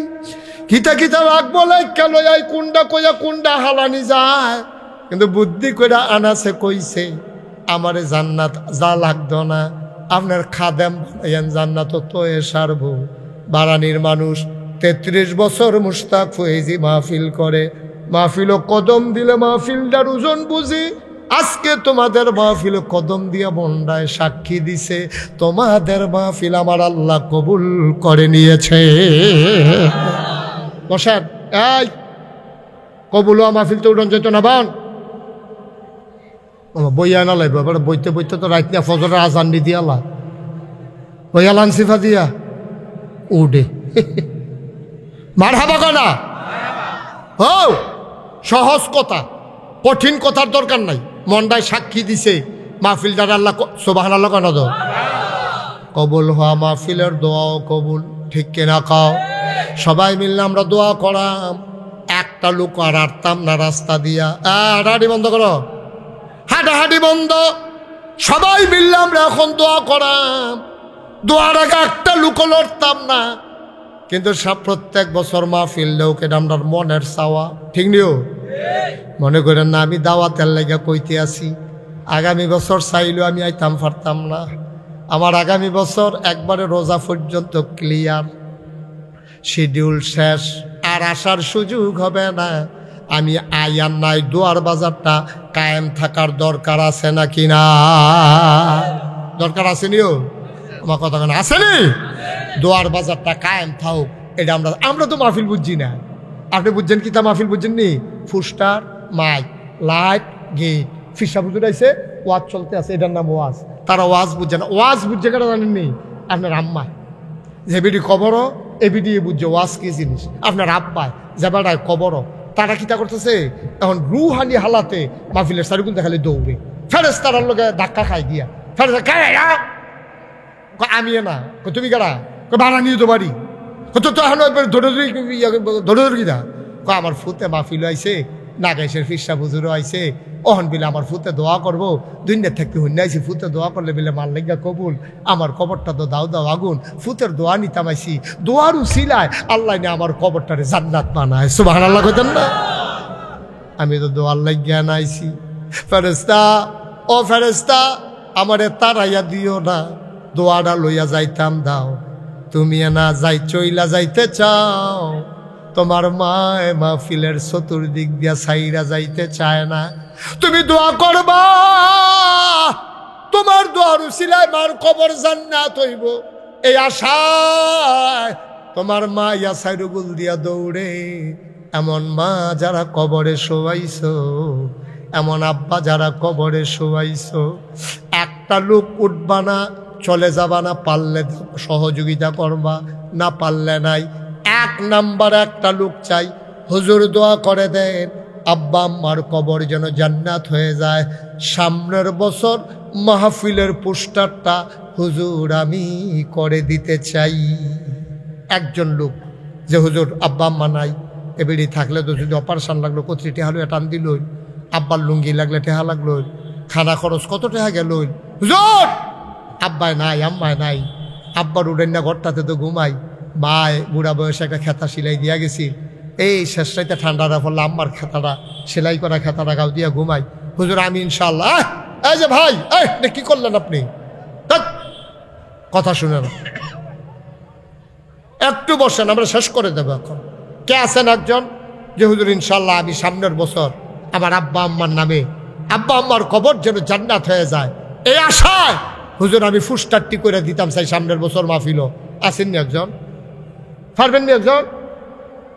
কিতা কিতা রাখবো লাইকা লই আই, কুন্ডা কইয়া কুন্ডা হালানি যায়। কিন্তু বুদ্ধি কইরা আনাসে কইছে, আমারে জান্নাত যা লাগতো না, আপনার খাদেম বানাইয়েন, জান্নাত তো এ সারবো। বারানির মানুষ 33 বছর মুশতাক ফয়েজি মাহফিল করে, মাহফিলও কদম দিলে মাহফিলটার ওজন বুঝি। আজকে তোমাদের মাহফিল কদম দিয়া বন্ডায় সাক্ষী দিছে, তোমাদের মাহফিল আমার আল্লাহ কবুল করে নিয়েছে। বসার এই কবুল মাহফিল তো উড়ন যেত না বান বইয়া না লাগবে, এবার বইতে বইতে তো রাত না ফজরের আজান দি দিয়ালা বইয়া লানসিফা দিয়া উডে মার হাবা কনা। ও সহজ কথা, কঠিন কথার দরকার নাই। মন্ডায় সাক্ষী দিছে মাহফিলদার আল্লাহ সুবহানাল্লাহ কেন দো কবুল হওয়া মাহফিলের দোয়াও কবুল, ঠিক কিনা খাও? সবাই মিললে আমরা দোয়া করাম, একটা লোক আর আটতাম না রাস্তা দিয়া। হাঁটাহাঁটি বন্ধ করো, হাঁটাহাঁটি বন্ধ। সবাই মিললে আমরা এখন দোয়া করাম, দোয়ার আগে একটা লোক লড়তাম না। কিন্তু সব প্রত্যেক বছর মাহফিল লোক এটা আমরা মনের চাওয়া, ঠিক নিও? মনে করেন না আমি দাওয়াতের লেগে কইতে আসি, আগামী বছর চাইলেও আমি আইতাম পারতাম না। আমার আগামী বছর একবারে রোজা পর্যন্ত ক্লিয়ার, শিডিউল শেষ, আর আসার সুযোগ হবে না। আমি আয়ার নাই, দোয়ার বাজারটা কায়েম থাকার দরকার আছে নাকি না? দরকার আসেনিও? আমার কথা কেন আসেনি? দোয়ার বাজারটা কায়েম থাক, এটা আমরা তো মাহফিল বুঝছি না। আপনি বুঝছেন কি? তা মাহফিল বুঝছেন নি? ফুস্টার, মাইক, লাইট, গেট, ফিসা বুঝে রাইছে, ওয়াজ চলতে আছে, এটার নাম ওয়াজ। তারা ওয়াজ বুঝছে না। ওয়াজ বুঝছে কেন জানেননি? আপনার আম্মায়, যে বিডি কবরও এ বিডি বুঝছে ওয়াজ কি জিনিস, আপনার আব্বায় যে বেড়ায় কবরও, তারা কিতা করতেছে এখন রুহানি হালাতে মাহফিলের চারিগুলো খালি দৌড়ে, ফেরেশতার লগে ধাক্কা খাই দিয়া, ফেরেশতা আমি না তুমি কারা ভাড়া নিয়ে তো বাড়ি তো এখন ধরে কিনা আমার ফুতে মাহফিল আইছে, নাগাইশের ফিসা বুজুরও আইছে, অহন বিলে আমার ফুতে দোয়া করবো, দুনিয়া থাকতে হইনা আইছি, ফুতে দোয়া করলে বিলে মাল লেগা কবুল, আমার কবরটা তো দাও দাও আগুন, ফুতের দোয়া নিতাম আইছি, দোয়ার উসিলায় আল্লাহ নে আমার কবরটারে জান্নাত বানায়। সুবহানাল্লাহ কইতেন না? আমি তো দোয়ার লাগিয়া না আইছি। ফেরেশতা ও ফেরেশতা আমারে তারাইয়া দিও না, দোয়াটা লইয়া যাইতাম দাও, তুমি না যাই চইলা যাইতে চাও, তোমার মায় মাহফিলের চতুর্দিক দিয়া সাইরা যাইতে চায় না, তুমি দোয়া করবা তোমার দোয়ার উসিলায় মার কবর জান্নাত হইব, এই আশায় তোমার মা ইয়া সাইরুগুল দিয়া দৌড়ে। এমন মা যারা কবরে শোয়াইছো, এমন আব্বা যারা কবরে শোয়াইছো, একটা লোক উঠবা না, চলে যাবা না, পারলে সহযোগিতা করবা, না পারলে নাই। 1 নাম্বার একটা লোক চাই, হুজুর দোয়া করে দেন আব্বা আম্মার কবর যেন জান্নাত হয়ে যায়, সামনের বছর মাহফিলের পোস্টারটা হুজুর আমি করে দিতে চাই। একজন লোক যে হুজুর আব্বা আম্মা নাই, এবারে থাকলে তো যদি অপারেশন লাগলো কতটি টেহা লইয়া টান দিল, আব্বার লুঙ্গি লাগলে টেহা লাগলো, খানা খরচ কত টেহা গেল, হুজুর আব্বায় নাই আম্মায় নাই, আব্বার উড়েন না ঘরটাতে তো ঘুমাই, মায় বুড়া বয়সে একটা খেতা সেলাই দিয়া গেছি, এই শেষ রাইতে ঠান্ডাটা পড়লে আম্মার খেতাটা সেলাই করা খেতাটা গাও দিয়া ঘুমাই, হুজুর আমি ইনশাল্লাহ। এই যে ভাই কি করলেন আপনি, কথা শুনে না, একটু বসেন আমরা শেষ করে দেবো। এখন কে আছেন একজন যে হুজুর ইনশাল্লাহ আমি সামনের বছর আমার আব্বা আম্মার নামে, আব্বা আম্মার কবর যেন জান্নাত হয়ে যায়, এই আশায় হুজুর আমি ফুস্টারটি করে দিতাম চাই সামনের বছর মাহফিল। আসেননি একজন? পারবেননি একজন?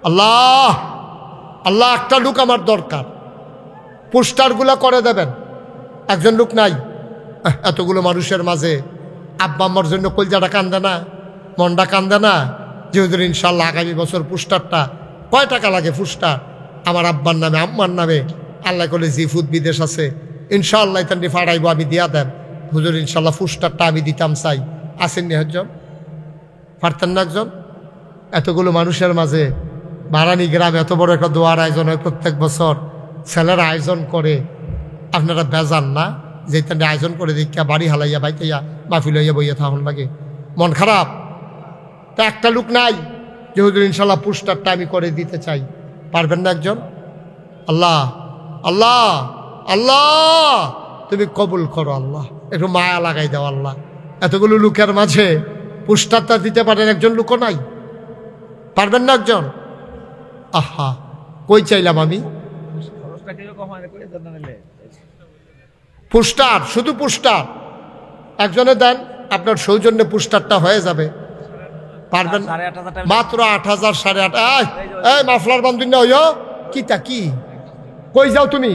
আল্লাহ আল্লাহ একটা লোক আমার দরকার, পোস্টারগুলো করে দেবেন। একজন লোক নাই? এতগুলো মানুষের মাঝে আব্বা আম্মার জন্য কলজাটা কান্দে না, মনটা কান্দে না যে হুজুর ইনশাল্লাহ আগামী বছর পোস্টারটা কয় টাকা লাগে, পোস্টার আমার আব্বার নামে আম্মার নামে, আল্লাহ করলে জিফুদ বিদেশ আছে ইনশাল্লাহ তান্ডি ফাড়াইব, আমি দিয়া দেন হুজুর ইনশাল্লাহ পোস্টারটা আমি দিতাম চাই। আসেননি একজন? পারতেন না একজন? এতগুলো মানুষের মাঝে বারানি গ্রামে এত বড় একটা দোয়ার আয়োজন হয় প্রত্যেক বছর, ছেলেরা আয়োজন করে, আপনারা বেজান না যে তান্ডি আয়োজন করে দেখা বাড়ি হালাইয়া বাইতাইয়া মাহফিল হইয়া বইয়া থাকুন লাগে, মন খারাপ? তা একটা লোক নাই যে হুজুর ইনশাল্লাহ পোস্টারটা আমি করে দিতে চাই, পারবেন না একজন? আল্লাহ আল্লাহ আল্লাহ তুমি কবুল করো আল্লাহ, একটু মায়া লাগাই দাও আল্লাহ, এতগুলো লোকের মাঝে পোস্টারটা দিতে পারেন একজন লোকও নাই, পারবেন না একজন? আহা কই চাইলাম আমি পোস্টার, শুধু পোস্টার একজনে দেন, আপনার সৌজন্যে পোস্টারটা হয়ে যাবে। পারবেন? মাত্র 8,000 8,500। এই মাফলার বান্ধব না হইও কিতা কি কই যাও তুমি?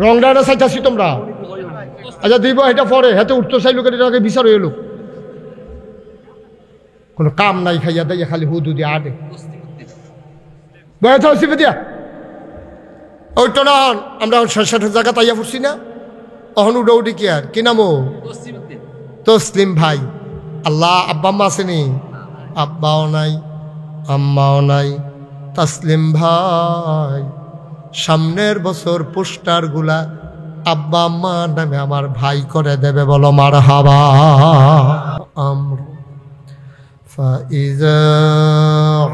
রং ডায়না চাইতাছি তোমরা? আচ্ছা দিব এটা পরে, হাতে উঠতে চাই লোকের আগে বিচার হয়ে লোক কোনো কাম নাই, খাইয়া দেয় খালি হুদু দিয়ে আটে দিয়া ওইটা না। আমরা 60 জায়গা তাইয়া পড়ছি না, অহন উডা উডি কি আর কি নামো? তসলিম ভাই। আল্লাহ আব্বা আম্মা আসেনি? আব্বাও নাই আম্মাও নাই। তসলিম ভাই সামনের বছর পোস্টার গুলা আব্বা আম্মা নামে আমার ভাই করে দেবে, বলো মারহাবা। আমরা فإذا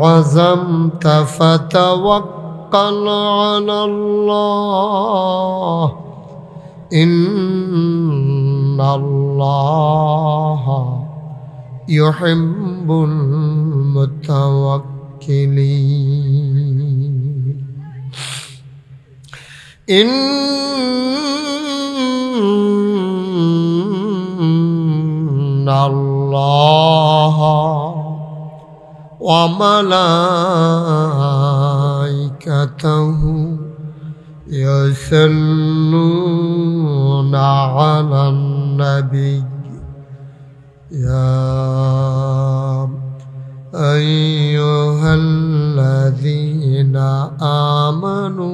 عزمت فتوكل على الله إن الله يحب المتوكلين إن الله وملائكته يصلون على النبي يا أيها الذين آمنوا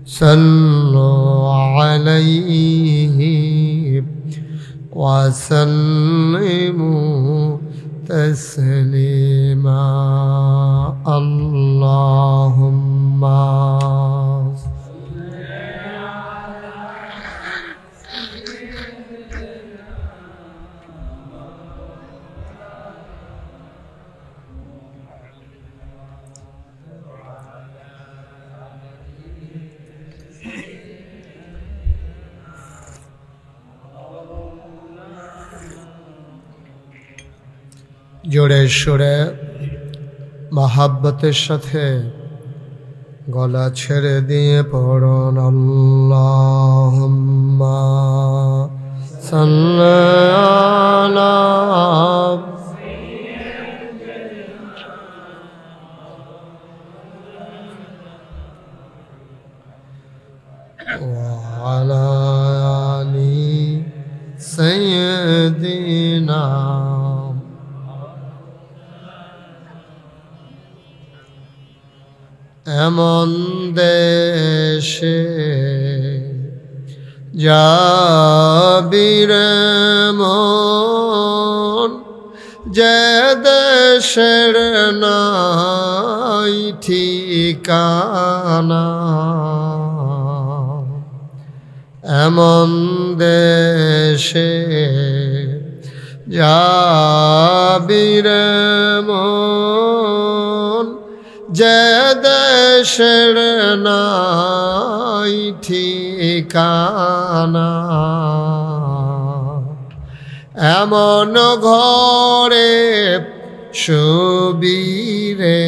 صلوا عليه وسلموا تسليما اللهم জোরে সোরে মহাব্বতের সাথে গলা ছেড়ে দিয়ে পড়ুন আল্লাহুম্মা সাল্লি আলা ওয়া আলা আলি সাইয়্যিদিনা এমন দেশে যাবিরে মন যে দেশের নাই ঠিকানা এমন দেশে যাবিরে মন যে দেশের নাই ঠিকানা এমন ঘরে শুবিরে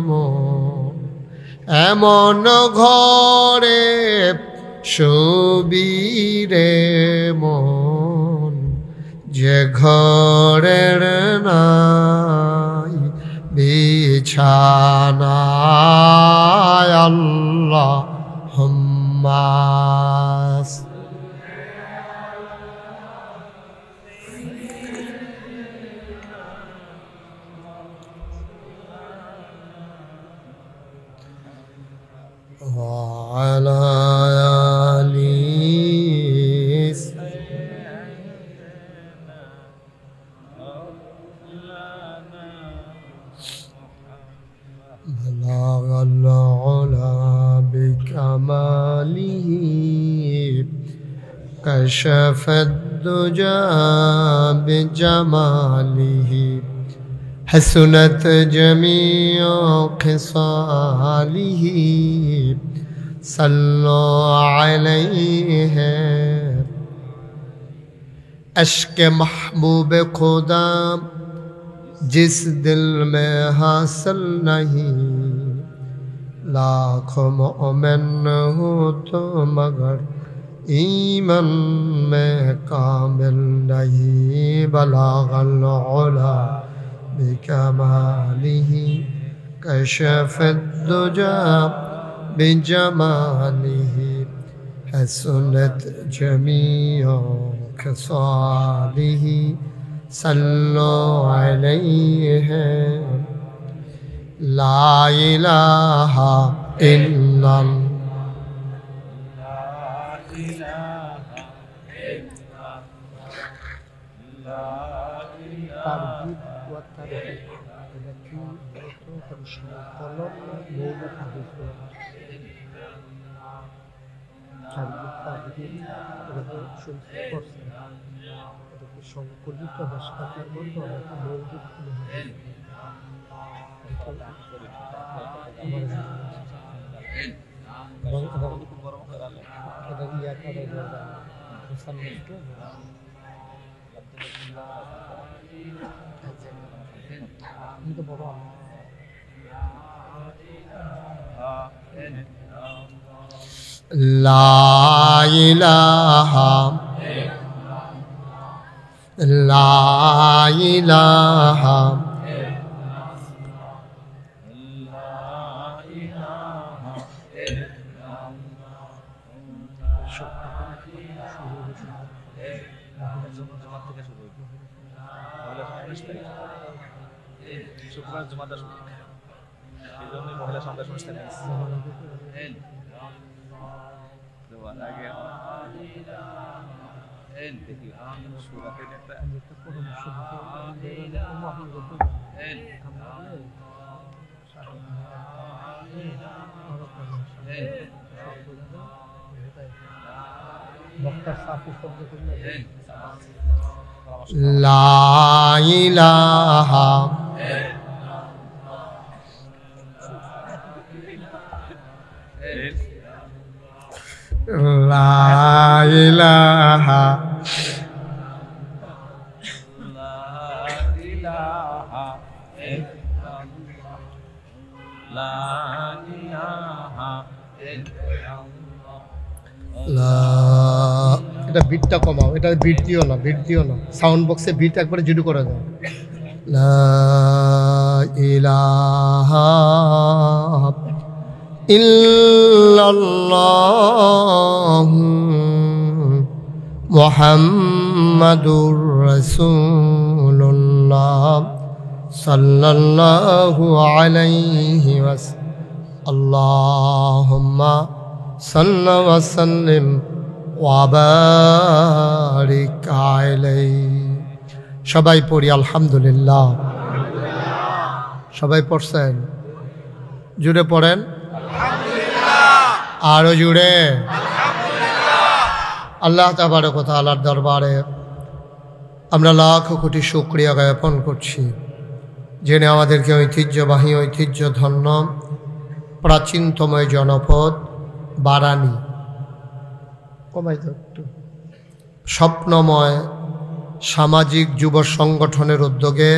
মন এমন ঘরে শুবিরে মন যে ঘরের নাই বিছানা আল্লাহুম্মা وعلى آله بلغ العلا بكماله كشف الدجى بجماله حسنت جميع خصاله صلوا عليه عشق محبوب खुदा जिस दिल में हासिल नहीं लाखों मोमिन हो तो मगर ईमान में कामिल नहीं बलागल उला बिकमालिह कशफ दुजा बिजमालिह हसनत जमीओ खसालिह सल्लल्लाहु अलैहि ला इलाहा इल्लल्लाह সংকলিত হাসপাতালের মধ্যে অনেক মৌলিক লা ইলাহা লা ইলাহা জুমার থেকে শুরু হইব, মহিলা 19 তারিখ শুক্রবার জুমাটা শুরু, এই জন্যই মহিলা সন্ধ্যা অনুষ্ঠানে দেওয়ার আগে দেখি সুরাতে একটা লা ইলাহা লা ইলাহা এটা বিটটা কমাও, এটা বিট দিও না, সাউন্ড বক্সে বিট একবারে জুড়ে করে দাও। লা ইলাহা ইল্লাল্লাহু মুহাম্মাদুর রাসূলুল্লাহ সাল্লাল্লাহু আলাইহি ওয়াসাল্লাম। আল্লাহুম্মা সাল্লি ওয়া সাল্লিম ওয়া বারিক আলাইহি। সবাই পড়ি আলহামদুলিল্লাহ। সবাই পড়ছেন? জুড়ে পড়েন আরো জুড়ে। আল্লাহ তাবারক ওয়া তাআলার দরবারে আমরা লাখ কোটি শুকরিয়া জ্ঞাপন করছি, যিনি আমাদেরকে ঐতিহ্যবাহী ঐতিহ্যধন্য প্রাচীনতম জনপদ বারানী স্বপ্নময় সামাজিক যুব সংগঠনের উদ্যোগে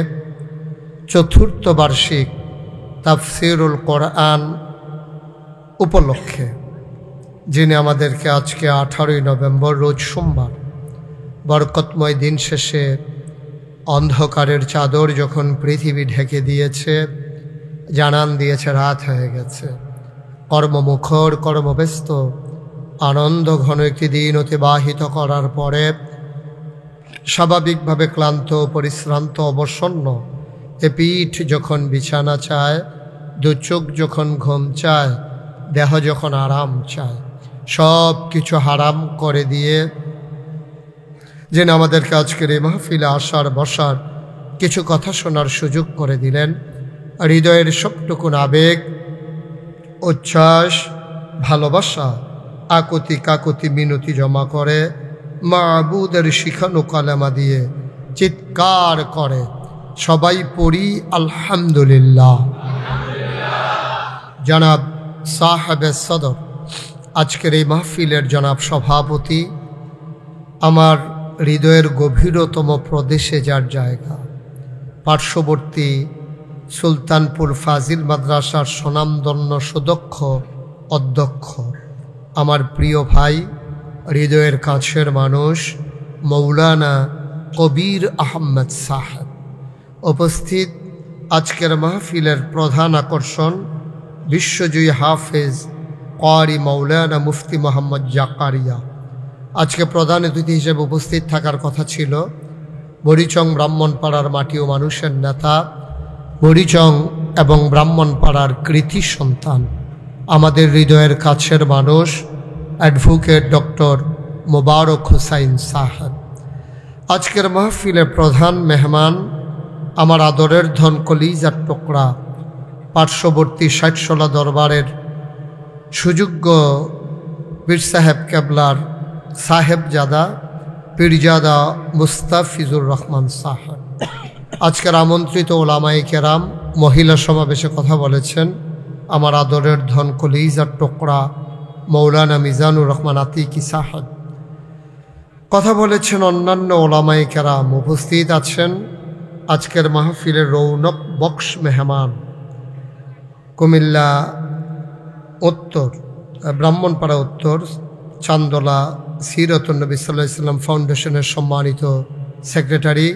চতুর্থ বার্ষিক তাফসীরুল কোরআন উপলক্ষে যিনি আমাদেরকে আজকে 18ই নভেম্বর রোজ সোমবার বরকতময় দিন শেষে অন্ধকারের চাদর যখন পৃথিবী ঢেকে দিয়েছে, জানান দিয়েছে রাত হয়ে গেছে, কর্মমুখর কর্মব্যস্ত আনন্দ ঘন একটি দিন অতিবাহিত করার পরে স্বাভাবিকভাবে ক্লান্ত পরিশ্রান্ত অবসন্ন এ পিঠ যখন বিছানা চায়, দু চোখ যখন ঘুম চায়, দেহ যখন আরাম চায়, সব কিছু হারাম করে দিয়ে যেন আমাদেরকে আজকের এই মাহফিলে আসার বসার কিছু কথা শোনার সুযোগ করে দিলেন। হৃদয়ের সবটুকুন আবেগ, উচ্ছ্বাস, ভালোবাসা, আকুতি কাকুতি মিনতি জমা করে মাবুদের শিখানো কালেমা দিয়ে চিৎকার করে সবাই পড়ি আলহামদুলিল্লাহ। জনাব সাহেবে সদর, আজকের এই মাহফিলের জনাব সভাপতি, আমার হৃদয়ের গভীরতম প্রদেশে যার জায়গা, পার্শ্ববর্তী সুলতানপুর ফাজিল মাদ্রাসার স্বনামধন্য সুদক্ষ অধ্যক্ষ, আমার প্রিয় ভাই, হৃদয়ের কাছের মানুষ মৌলানা কবির আহমদ সাহেব উপস্থিত। আজকের মাহফিলের প্রধান আকর্ষণ বিশ্বজয়ী হাফেজ ক্বারি মৌলানা মুফতি মোহাম্মদ জাকারিয়া। আজকে প্রধান অতিথি হিসেবে উপস্থিত থাকার কথা ছিল বরিচং ব্রাহ্মণপাড়ার মাটি ও মানুষের নেতা, বরিচং এবং ব্রাহ্মণপাড়ার কৃতি সন্তান, আমাদের হৃদয়ের কাছের মানুষ অ্যাডভোকেট ডক্টর মোবারক হুসাইন সাহেব। আজকের মাহফিলের প্রধান মেহমান আমার আদরের ধন কলিজার টুকরা, পার্শ্ববর্তী ষাটশোলা দরবারের সুযোগ্য পীর সাহেব কেবলার সাহেবজাদা পীরজাদা মুস্তাফিজুর রহমান সাহেব। আজকের আমন্ত্রিত ওলামায়ে কেরাম মহিলা সমাবেশে কথা বলেছেন আমার আদরের ধন কলিজার টুকরা মৌলানা মিজানুর রহমান আতিকি সাহেব। কথা বলেছেন অন্যান্য ওলামায়ে কেরাম। উপস্থিত আছেন আজকের মাহফিলের রৌনক বক্স মেহমান, কুমিল্লা উত্তর ব্রাহ্মণপাড়া উত্তর চান্দোলা সিরাতুন নবী সাল্লাল্লাহু আলাইহি ওয়াসাল্লাম ফাউন্ডেশনের সম্মানিত সেক্রেটারি,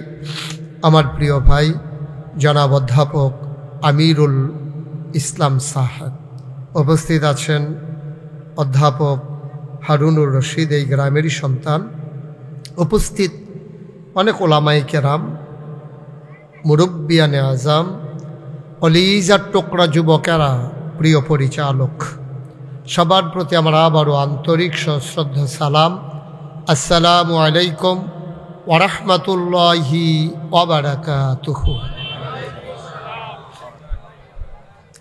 আমার প্রিয় ভাই জনাব অধ্যাপক আমিরুল ইসলাম সাহেব। উপস্থিত আছেন অধ্যাপক হারুনুর রশিদ, এই গ্রামেরই সন্তান। উপস্থিত অনেক ওলামায়ে কেরাম, মুরব্বিয়ানে আজম, অলিজার টোকরা যুবকেরা, প্রিয় পরিচালক, সবার প্রতি আমার আবারও আন্তরিক সশ্রদ্ধা সালাম। আসসালামু আলাইকুম ওয়া রাহমাতুল্লাহি ওয়া বারাকাতুহু।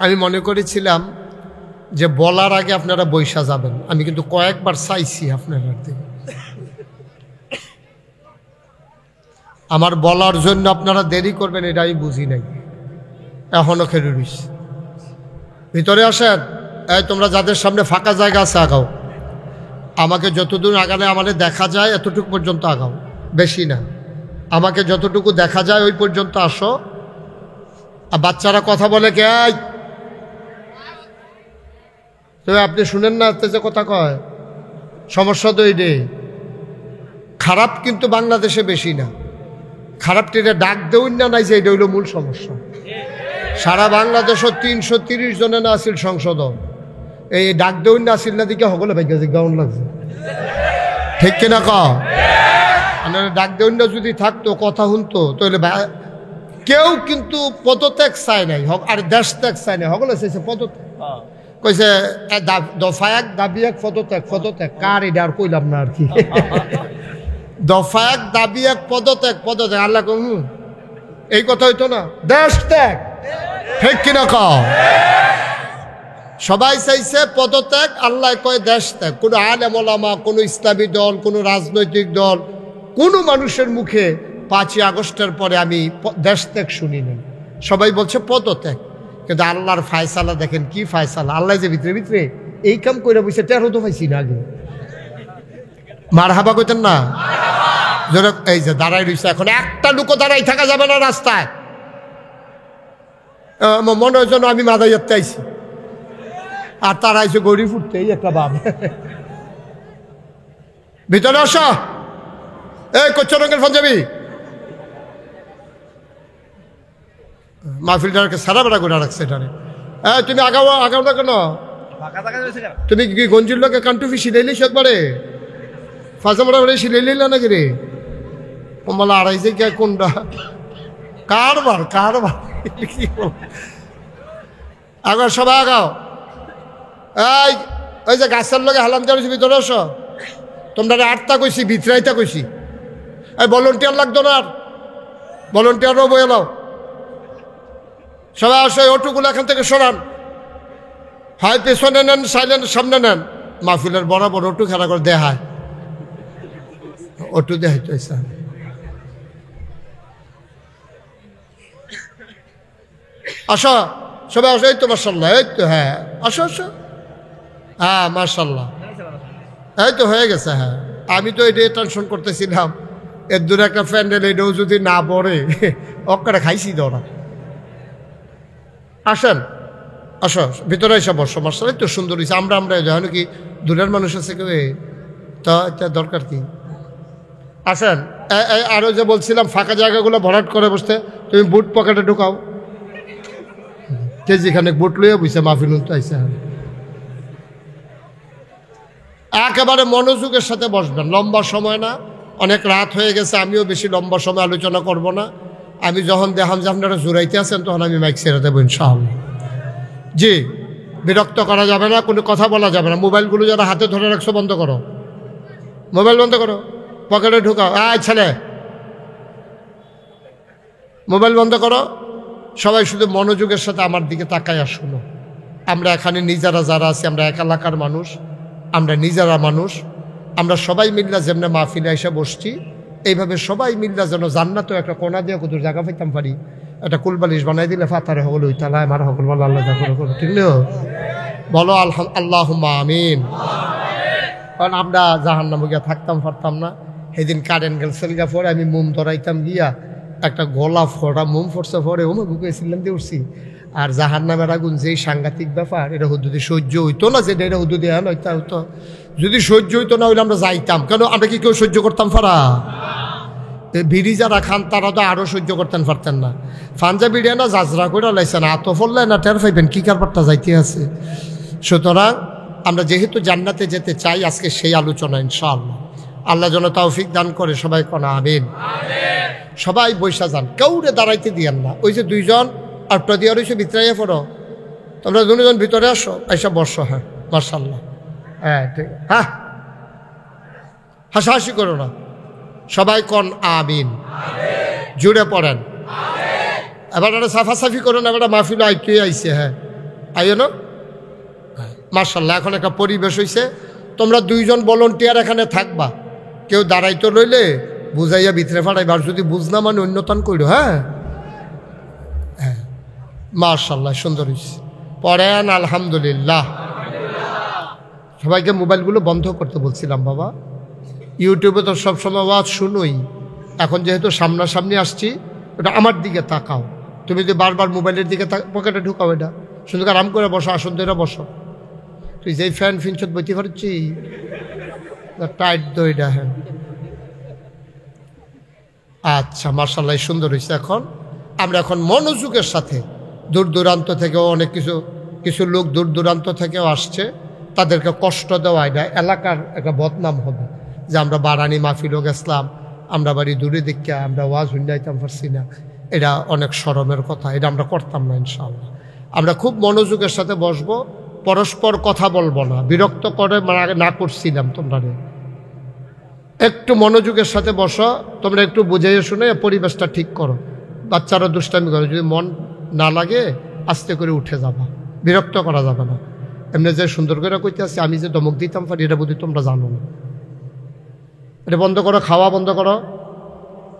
আমি মনে করেছিলাম যে বলার আগে আপনারা বৈশা যাবেন, আমি কিন্তু কয়েকবার চাইছি আপনারা দিকে। আমার বলার জন্য আপনারা দেরি করবেন এটা আমি বুঝি নাই, এখনো খেলে রইছি। ভিতরে আসেন, এই তোমরা যাদের সামনে ফাঁকা জায়গা আছে আগাও, আমাকে যতদূর আগালে আমাদের দেখা যায় এতটুকু পর্যন্ত আগাও, বেশি না। আমাকে যতটুকু দেখা যায় ওই পর্যন্ত আসো। আর বাচ্চারা কথা বলে কে, তবে আপনি শুনেন না যে কথা কয়, সমস্যা তো এইটাই। খারাপ কিন্তু বাংলাদেশে বেশি না, খারাপটিরে ডাক দেউন না নাই যে এটা হইল মূল সমস্যা। সারা বাংলাদেশও 330 জনে না আসিল সংসদ, এই ডাক দেউন না আসিল না দিকে সকলে ভাগ্য জিজ্ঞাসা লাগছে, ঠিক কিনা ক? ডাক দেউন না যদি থাকতো কথা শুনতো তাহলে কেউ কিন্তু পদত্যাগ চাই নাই, আর দেশ ত্যাগ চাই নাই, সকলে চাইছে পদত্যাগ। কইছে দফা এক দাবি এক পদত্যাগ, পদত্যাগ কার এটা আর কইলাম না আর কি। দফা এক দাবি এক পদত্যাগ, পদত্যাগ আল্লাহ এই কথা হইতো না, দেশ ত্যাগ, ঠিক কিনা কও? সবাই চাইছে পদত্যাগ, আল্লাহ কয় দেশ ত্যাগ। কোনো আলেম ওলামা, কোনো ইসলামী দল, কোনো রাজনৈতিক দল, কোনো মানুষের মুখে 5ই আগস্টের পরে আমি দেশ ত্যাগ শুনি নাই, সবাই বলছে পদত্যাগ। কিন্তু আল্লাহর ফায়সালা দেখেন কি ফায়সালা, আল্লাহ যে ভিতরে ভিতরে এই কাম করে বসে, টেরো তো পাইছি না আগে। মারহাবা কইতেন না? এই যে দাঁড়াই রয়েছে, এখন একটা লুকো দাঁড়াই থাকা যাবে না রাস্তায়। মনে হয় যেন আমি মাদাইয়াতে আইছি, আর তারা আইসে গড়ি ফুটতে, এই একটা ভাব। ভিতরে আসো, এই কচ্ছ রঙের পাঞ্জাবি, মাহফিলটাকে সারা বেড়া করে রাখছে এটারে। তুমি আগাও আগাও না কেন? তুমি কি গঞ্জির লোকে কান্টুফি সিলাইলিস একবারে, ফাঁসামারা বেড়ে সিলাইলিলা নাকি রে? কমলা আড়াইছে কে কোনটা কারবার কারবার, কি আগাও সবাই আগাও। এই ওই যে গাছের লোকে হালাম চালিয়েছি, ভিতরে আসো। তোমরা 8টা কইছি, ভিতরাইটা কইছি। এই ভলেন্টিয়ার লাগতো না, ভলেন্টিয়ারও বয়ে নাও। সবাই আসো, অটোগুলো এখান থেকে সরান, হয় পেছনে নেন, সাইলেন্ট সামনে নেন। মাহফিলের বরাবর অটো খেলা করে দেখায়, অটো দেখাইতে আসো সবাই আসো। এই তো মার্শাল্লাহ, এই তো, হ্যাঁ আসো আসো, হ্যাঁ মার্শাল্লাহ, এই তো হয়ে গেছে। হ্যাঁ আমি তো এটাই টেনশন করতেছিলাম, এর দূরে একটা প্যান্ডেল, এটাও যদি না পড়ে অক্কারে খাইছি দৌড়া। আসেন আসো, ভিতরে এসে বসো। মার্শাল্লাহ তো সুন্দর হয়েছে। আমরা যখন কি দূরের মানুষ আছে কেউ, তা এটা দরকার কি? আসেন। আরও যে বলছিলাম ফাঁকা জায়গাগুলো ভরাট করে বসতে, তুমি বুট পকেটে ঢুকাও, যেখানে বুট লইয়া বুঝছে মাহফিল তো আইসা। একেবারে মনোযোগের সাথে বসবেন, লম্বা সময় না, অনেক রাত হয়ে গেছে, আমিও বেশি লম্বা সময় আলোচনা করব না। আমি যখন দেখাম যে আপনারা জোরাইতে আছেন, তখন আমি মাইক ছেড়ে দেবো ইনশাআল্লাহ। জি, বিরক্ত করা যাবে না, কোনো কথা বলা যাবে না। মোবাইলগুলো যারা হাতে ধরে রাখছো বন্ধ করো, মোবাইল বন্ধ করো, পকেটে ঢুকাও। ছেলে মোবাইল বন্ধ করো। সবাই শুধু মনোযোগের সাথে আমার দিকে তাকায় আর শুনো। আমরা এখানে নিজেরা যারা আছি, আমরা এক এলাকার মানুষ, আমরা নিজেরা মানুষ, আমরা সবাই মিল্লা যেমন মাহফিলে এসে বসছি, এইভাবে সবাই মিল্লা যেন জান্নাতেও একটা কোনা দিয়ে কত জায়গা পাইতাম পারি, একটা কুলবালিশ বানাই দিলে ফাতারে হল ওই তালায় মারা হকল বলো আল্লাহ করো, ঠিক না? বলো আল্লাহুম্মা আমিন। কারণ আমরা জাহান্নামে গিয়া থাকতাম পারতাম না। সেদিন কারেন্ট গেল গা পরে আমি মোম ধরাইতাম গিয়া, একটা গোলা ফোটা মোম ফোরছে পরে ওমা বুকেছিলাম দিয়ে উঠছি। আর জাহান্নামের আগুন যেই সাংঘাতিক ব্যাপার, এটা যদি সহ্য হইতো না, যেটা এটা হুদুদি হইতা হইতো, যদি সহ্য হইতো না হইলে আমরা যাইতাম। কেন আমরা কি কেউ সহ্য করতাম পারা? বিড়ি যারা খান তারা তো আরও সহ্য করতেন পারতেন না। ফাঞ্জা বিড়িয়া না জাজরা করে লাইছেন, আত ফললে না টের পাইবেন কি কারবারটা যাইতে আছে। সুতরাং আমরা যেহেতু জান্নাতে যেতে চাই, আজকে সেই আলোচনা ইনশাআল্লাহ। আল্লাহ যেন তৌফিক দান করে, সবাই কোনা আমিন। সবাই বৈশা যান, কেউরে দাঁড়াইতে দিয়েন না। ওই যে দুইজন আটটা দিয়ে রয়েছে ভিতরাইয়া পড়ো, তোমরা দুজন ভিতরে আসো, এসব বসো। হ্যাঁ মার্শাল্লাহ, হ্যাঁ ঠিক, হ্যাঁ হাসাহাসি করো না, সবাই কন আমিন, জুড়ে পড়েন। এবার একটা সাফাসাফি করো না, এবার মাহফিল আইতে আইছে। হ্যাঁ আইও না, মার্শাল্লাহ। এখন একটা পরিবেশ হয়েছে, তোমরা দুইজন ভলান্টিয়ার এখানে থাকবা, কেউ দাঁড়াইতে রইলে বুঝাইয়া ভিতরে ফাটাইবার, যদি বুঝ না মানে অন্যতন করো। হ্যাঁ হ্যাঁ মার্শাল্লাহ, সুন্দর হয়েছে। পড়েন আলহামদুলিল্লাহ। সবাইকে মোবাইলগুলো বন্ধ করতে বলছিলাম বাবা, ইউটিউবে তো সবসময় আওয়াজ শুনোই, এখন যেহেতু সামনাসামনি আসছি, ওটা আমার দিকে তাকাও। তুমি যদি বারবার মোবাইলের দিকে পকেটে ঢুকাও, এটা শুধু আরাম করে বসো, আসন ধরে বসো। তুই যেই ফ্যান ফিনচত বইতে পারছি টাইট দইটা। হ্যাঁ আচ্ছা মার্শাল্লাহ, সুন্দর হয়েছে। আমরা এখন মনোযোগের সাথে, দূর দূরান্ত থেকেও অনেক কিছু লোক দূর দূরান্ত থেকেও আসছে, তাদেরকে কষ্ট দেওয়া এটা এলাকার একটা বদনাম হবে যে আমরা বারানি মাহফিলও গেছিলাম, আমরা বাড়ি দূরে দেখে আমরা ওয়াজ হুন্ডাইতাম পারছি না। এটা অনেক শরমের কথা, এটা আমরা করতাম না ইনশাআল্লাহ। আমরা খুব মনোযোগের সাথে বসবো, পরস্পর কথা বলবো না, বিরক্ত করে না করছিলাম। তোমরা একটু মনোযোগের সাথে বসো, তোমরা একটু বুঝাইয়ে শুনে পরিবেশটা ঠিক করো। বাচ্চারা দুষ্টামি করে, যদি মন না লাগে আস্তে করে উঠে যাবা, বিরক্ত করা যাবে না। এমনি যে সুন্দর করে কইতে আসছি, আমি যে ধমক দিতাম পারি এটা বুঝি তোমরা জানো না। এটা বন্ধ করো, খাওয়া বন্ধ করো,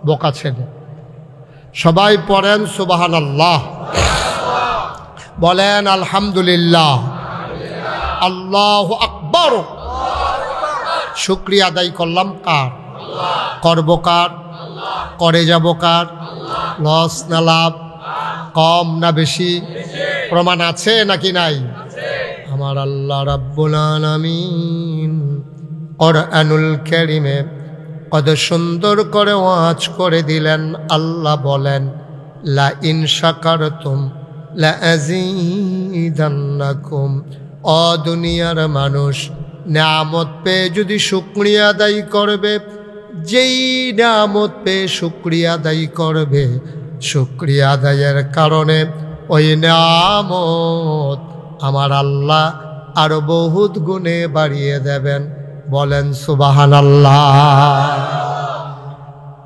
বোকা ছেলে। সবাই পড়েন সুবহানাল্লাহ, বলেন আলহামদুলিল্লাহ, আল্লাহু আকবার। শুকরিয়া আদায় করলাম কার? করব কার? করে যাব কার? লস না লাভ, কম না বেশি? প্রমাণ আছে নাকি নাই? আমার আল্লাহ রাব্বুল আলামিন কোরআনুল কারীমে কত সুন্দর করে ওয়াজ করে দিলেন। আল্লাহ বলেন, লা ইন শাকারতুম লা আযীদান্নাকুম। ও দুনিয়ার মানুষ, নিয়ামত পেয়ে যদি শুকরিয়া আদায় করবে, যেই নিয়ামত পেয়ে শুকরিয়া আদায় করবে, শুকরিয়া আদায়ের কারণে ওই নিয়ামত আমার আল্লাহ আরো বহুত গুণে বাড়িয়ে দেবেন। বলেন সুবহানাল্লাহ।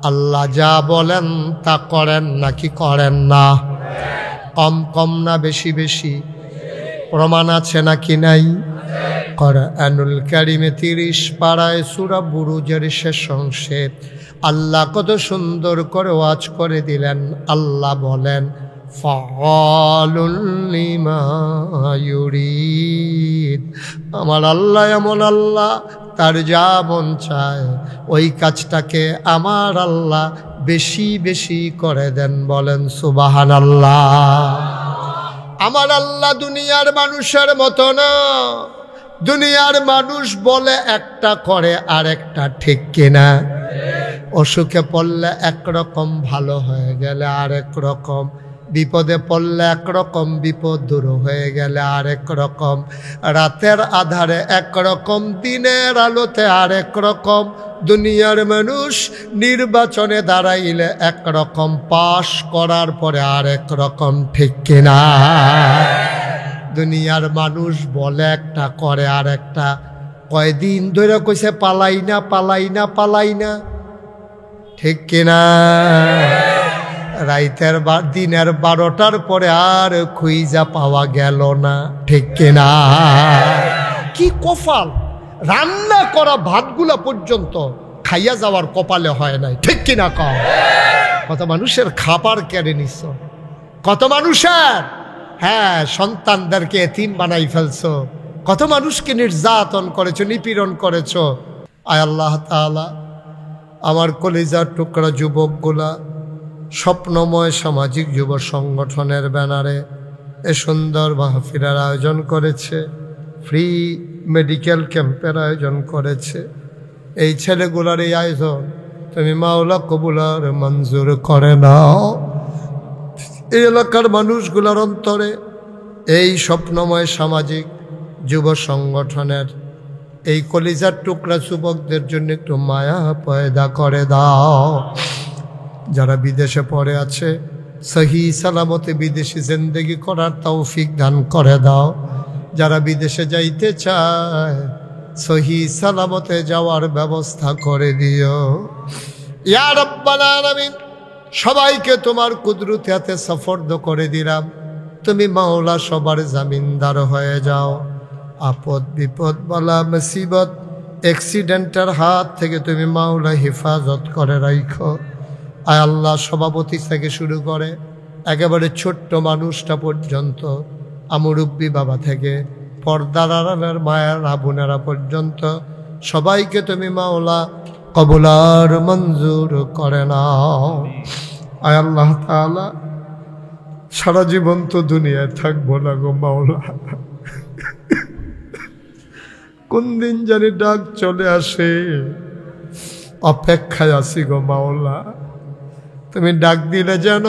আল্লাহ যা বলেন তা করেন নাকি করেন না? কম কম না বেশি বেশি? প্রমাণ আছে নাকি নাই? কোরআনুল কারীমে 30 পারায় সূরা বুরুজের শেষ অংশে আল্লাহ কত সুন্দর করে ওয়াজ করে দিলেন। আল্লাহ বলেন, ফাআলুল লিমা ইউরিদ। আমার আল্লাহ এমন আল্লাহ, তার যা মন চায় ওই কাজটাকে আমার আল্লাহ বেশি বেশি করে দেন। বলেন সুবহানাল্লাহ। আমার আল্লাহ দুনিয়ার মানুষের মতো না। দুনিয়ার মানুষ বলে একটা, করে আর একটা, ঠিক কিনা? অসুখে পড়লে একরকম, ভালো হয়ে গেলে আরেক রকম, বিপদে পড়লে একরকম, বিপদ দূর হয়ে গেলে আরেক রকম, রাতের আধারে একরকম, দিনের আলোতে আরেক রকম। দুনিয়ার মানুষ নির্বাচনে দাঁড়াইলে একরকম, পাশ করার পরে আরেক রকম, ঠিক কিনা? দুনিয়ার মানুষ বলে একটা, করে আর একটা। কয়দিন ধরে কইছে পালাই না, পালাই না, পালাই না, ঠিক কিনা? রাইতের দিনের 12টার পরে আর খুঁজা পাওয়া গেল না, ঠিক কিনা? কি কপাল! রান্না করা ভাতগুলা পর্যন্ত খাইয়া যাওয়ার কপালে হয় নাই, ঠিক কিনা? কত মানুষের খাবার কেড়ে নিছ, কত মানুষের হ্যাঁ সন্তানদেরকে এতিম বানাই ফেলছো, কত মানুষকে নির্যাতন করেছো, নিপীড়ন করেছো। আয় আল্লাহ তাআলা, আমার কলিজার টুকরা যুবকগুলা স্বপ্নময় সামাজিক যুব সংগঠনের ব্যানারে এ সুন্দর মাহফিলের আয়োজন করেছে, ফ্রি মেডিকেল ক্যাম্পের আয়োজন করেছে। এই ছেলেগুলার এই আয়োজন তুমি মাওলা কবুল আর মঞ্জুর করে নাও। এই এলাকার মানুষগুলোর অন্তরে এই স্বপ্নময় সামাজিক যুব সংগঠনের এই কলিজার টুকরা যুবকদের জন্য একটু মায়া পয়দা করে দাও। যারা বিদেশে পড়ে আছে সহি সালামতে বিদেশি জিন্দেগি করার তৌফিক দান করে দাও। যারা বিদেশে যাইতে চায় সহি সালামতে যাওয়ার ব্যবস্থা করে দিও ইয়া রাব্বাল আলামিন। সবাইকে তোমার কুদরতি হাতে সফর্দ করে দিলাম। তুমি মাওলা সবার জামিনদার হয়ে যাও। আপদ বিপদ বালা মুসিবত অ্যাক্সিডেন্টের হাত থেকে তুমি মাওলা হেফাজত করে রাখো। আয় আল্লাহ, সভাপতি থেকে শুরু করে একেবারে ছোট্ট মানুষটা পর্যন্ত, আমুরব্বী বাবা থেকে পর্দার আড়ালের মায়ের বোনেরা পর্যন্ত সবাইকে তুমি মাওলা কবুলার মঞ্জুর করে নাও। আয় আল্লাহ তাআলা, সারা জীবন তো দুনিয়ায় থাকবো না গো মাওলা, কোন দিন জানি ডাক চলে আসে, অপেক্ষায় আছি গো মাওলা। তুমি ডাক দিলে যেন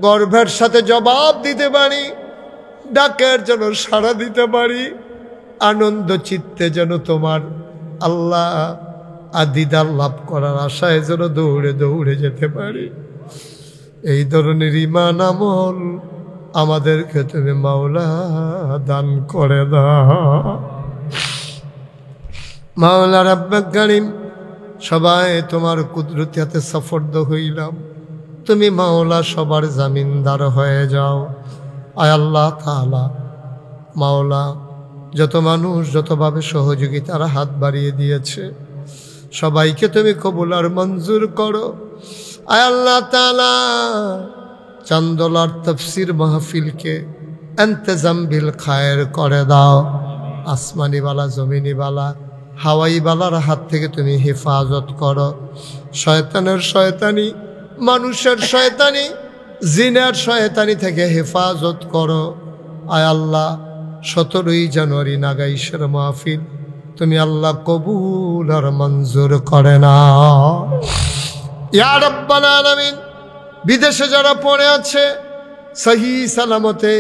গর্বের সাথে জবাব দিতে পারি, ডাকের যেন সাড়া দিতে পারি, আনন্দ চিত্তে যেন তোমার আল্লাহ দিদার লাভ করার আশায় যেন দৌড়ে দৌড়ে যেতে পারি। এই ধরনের ঈমান আমল আমাদেরকে তুমি মাওলা দান করে দাও। মাওলা রাব্বুল কারীম, সবাই তোমার কুদরতি হাতে সফর্দ হইলাম। তুমি মাওলা সবার জামিনদার হয়ে যাও। আয় আল্লাহ তাআলা, মাওলা যত মানুষ যতভাবে সহযোগিতার হাত বাড়িয়ে দিয়েছে সবাইকে তুমি কবুল আর মঞ্জুর করো। আয় আল্লাহ তাআলা, চান্দোলার তাফসীর মাহফিলকে ইন্তজাম বিল খায়ের করে দাও। আসমানি বালা, জমিনি বালা, হাওয়াই বালার হাত থেকে তুমি হেফাজত করো। শয়তানের শয়তানি, মানুষের শয়তানি, জিনের শয়তানি থেকে হেফাজত করো। আয় আল্লাহ, 17 জানুয়ারি নাগাইশের মাহফিল তুমি আল্লাহ কবুল আর মঞ্জুর করে নাও ইয়া রাব্বাল আলামিন। বিদেশে যারা পড়ে আছে সহি সালামতে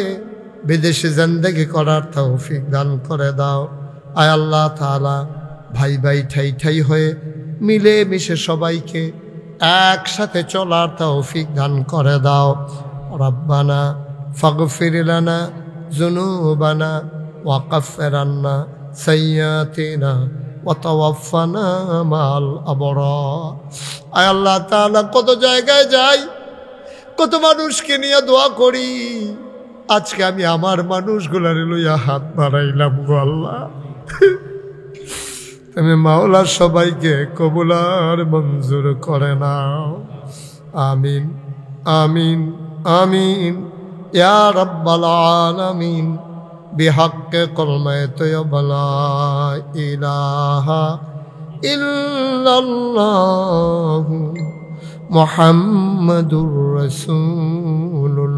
বিদেশে জিন্দেগি করার তৌফিক দান করে দাও। আয় আল্লাহ তাআলা, ভাই ভাই ঠাই ঠাই হয়ে মিলে মিশে সবাইকে একসাথে চলার তৌফিক দান করে দাও। রব্বানা ফাগফির লানা যুনুবানা ওয়া কাফির আন্না সাইয়্যাতিনা ওয়া তাওয়াফানা মাল আবরার। আয় আল্লাহ তাআলা, কত জায়গায় যাই, কত মানুষকে নিয়ে দোয়া করি, আজকে আমি আমার মানুষগুলার লইয়া হাত বাড়াইলাম গো আল্লাহ। তুমি মাওলা সবাইকে কবুলার মঞ্জুর করে নাও। আমিন আমিন আমিন ইয়া রাব্বাল আলামিন। বিহাক্কে কলমায়ে তয়্যিবা লা ইলাহা ইল্লাল্লাহু মুহাম্মাদুর রাসূলুল্লাহ।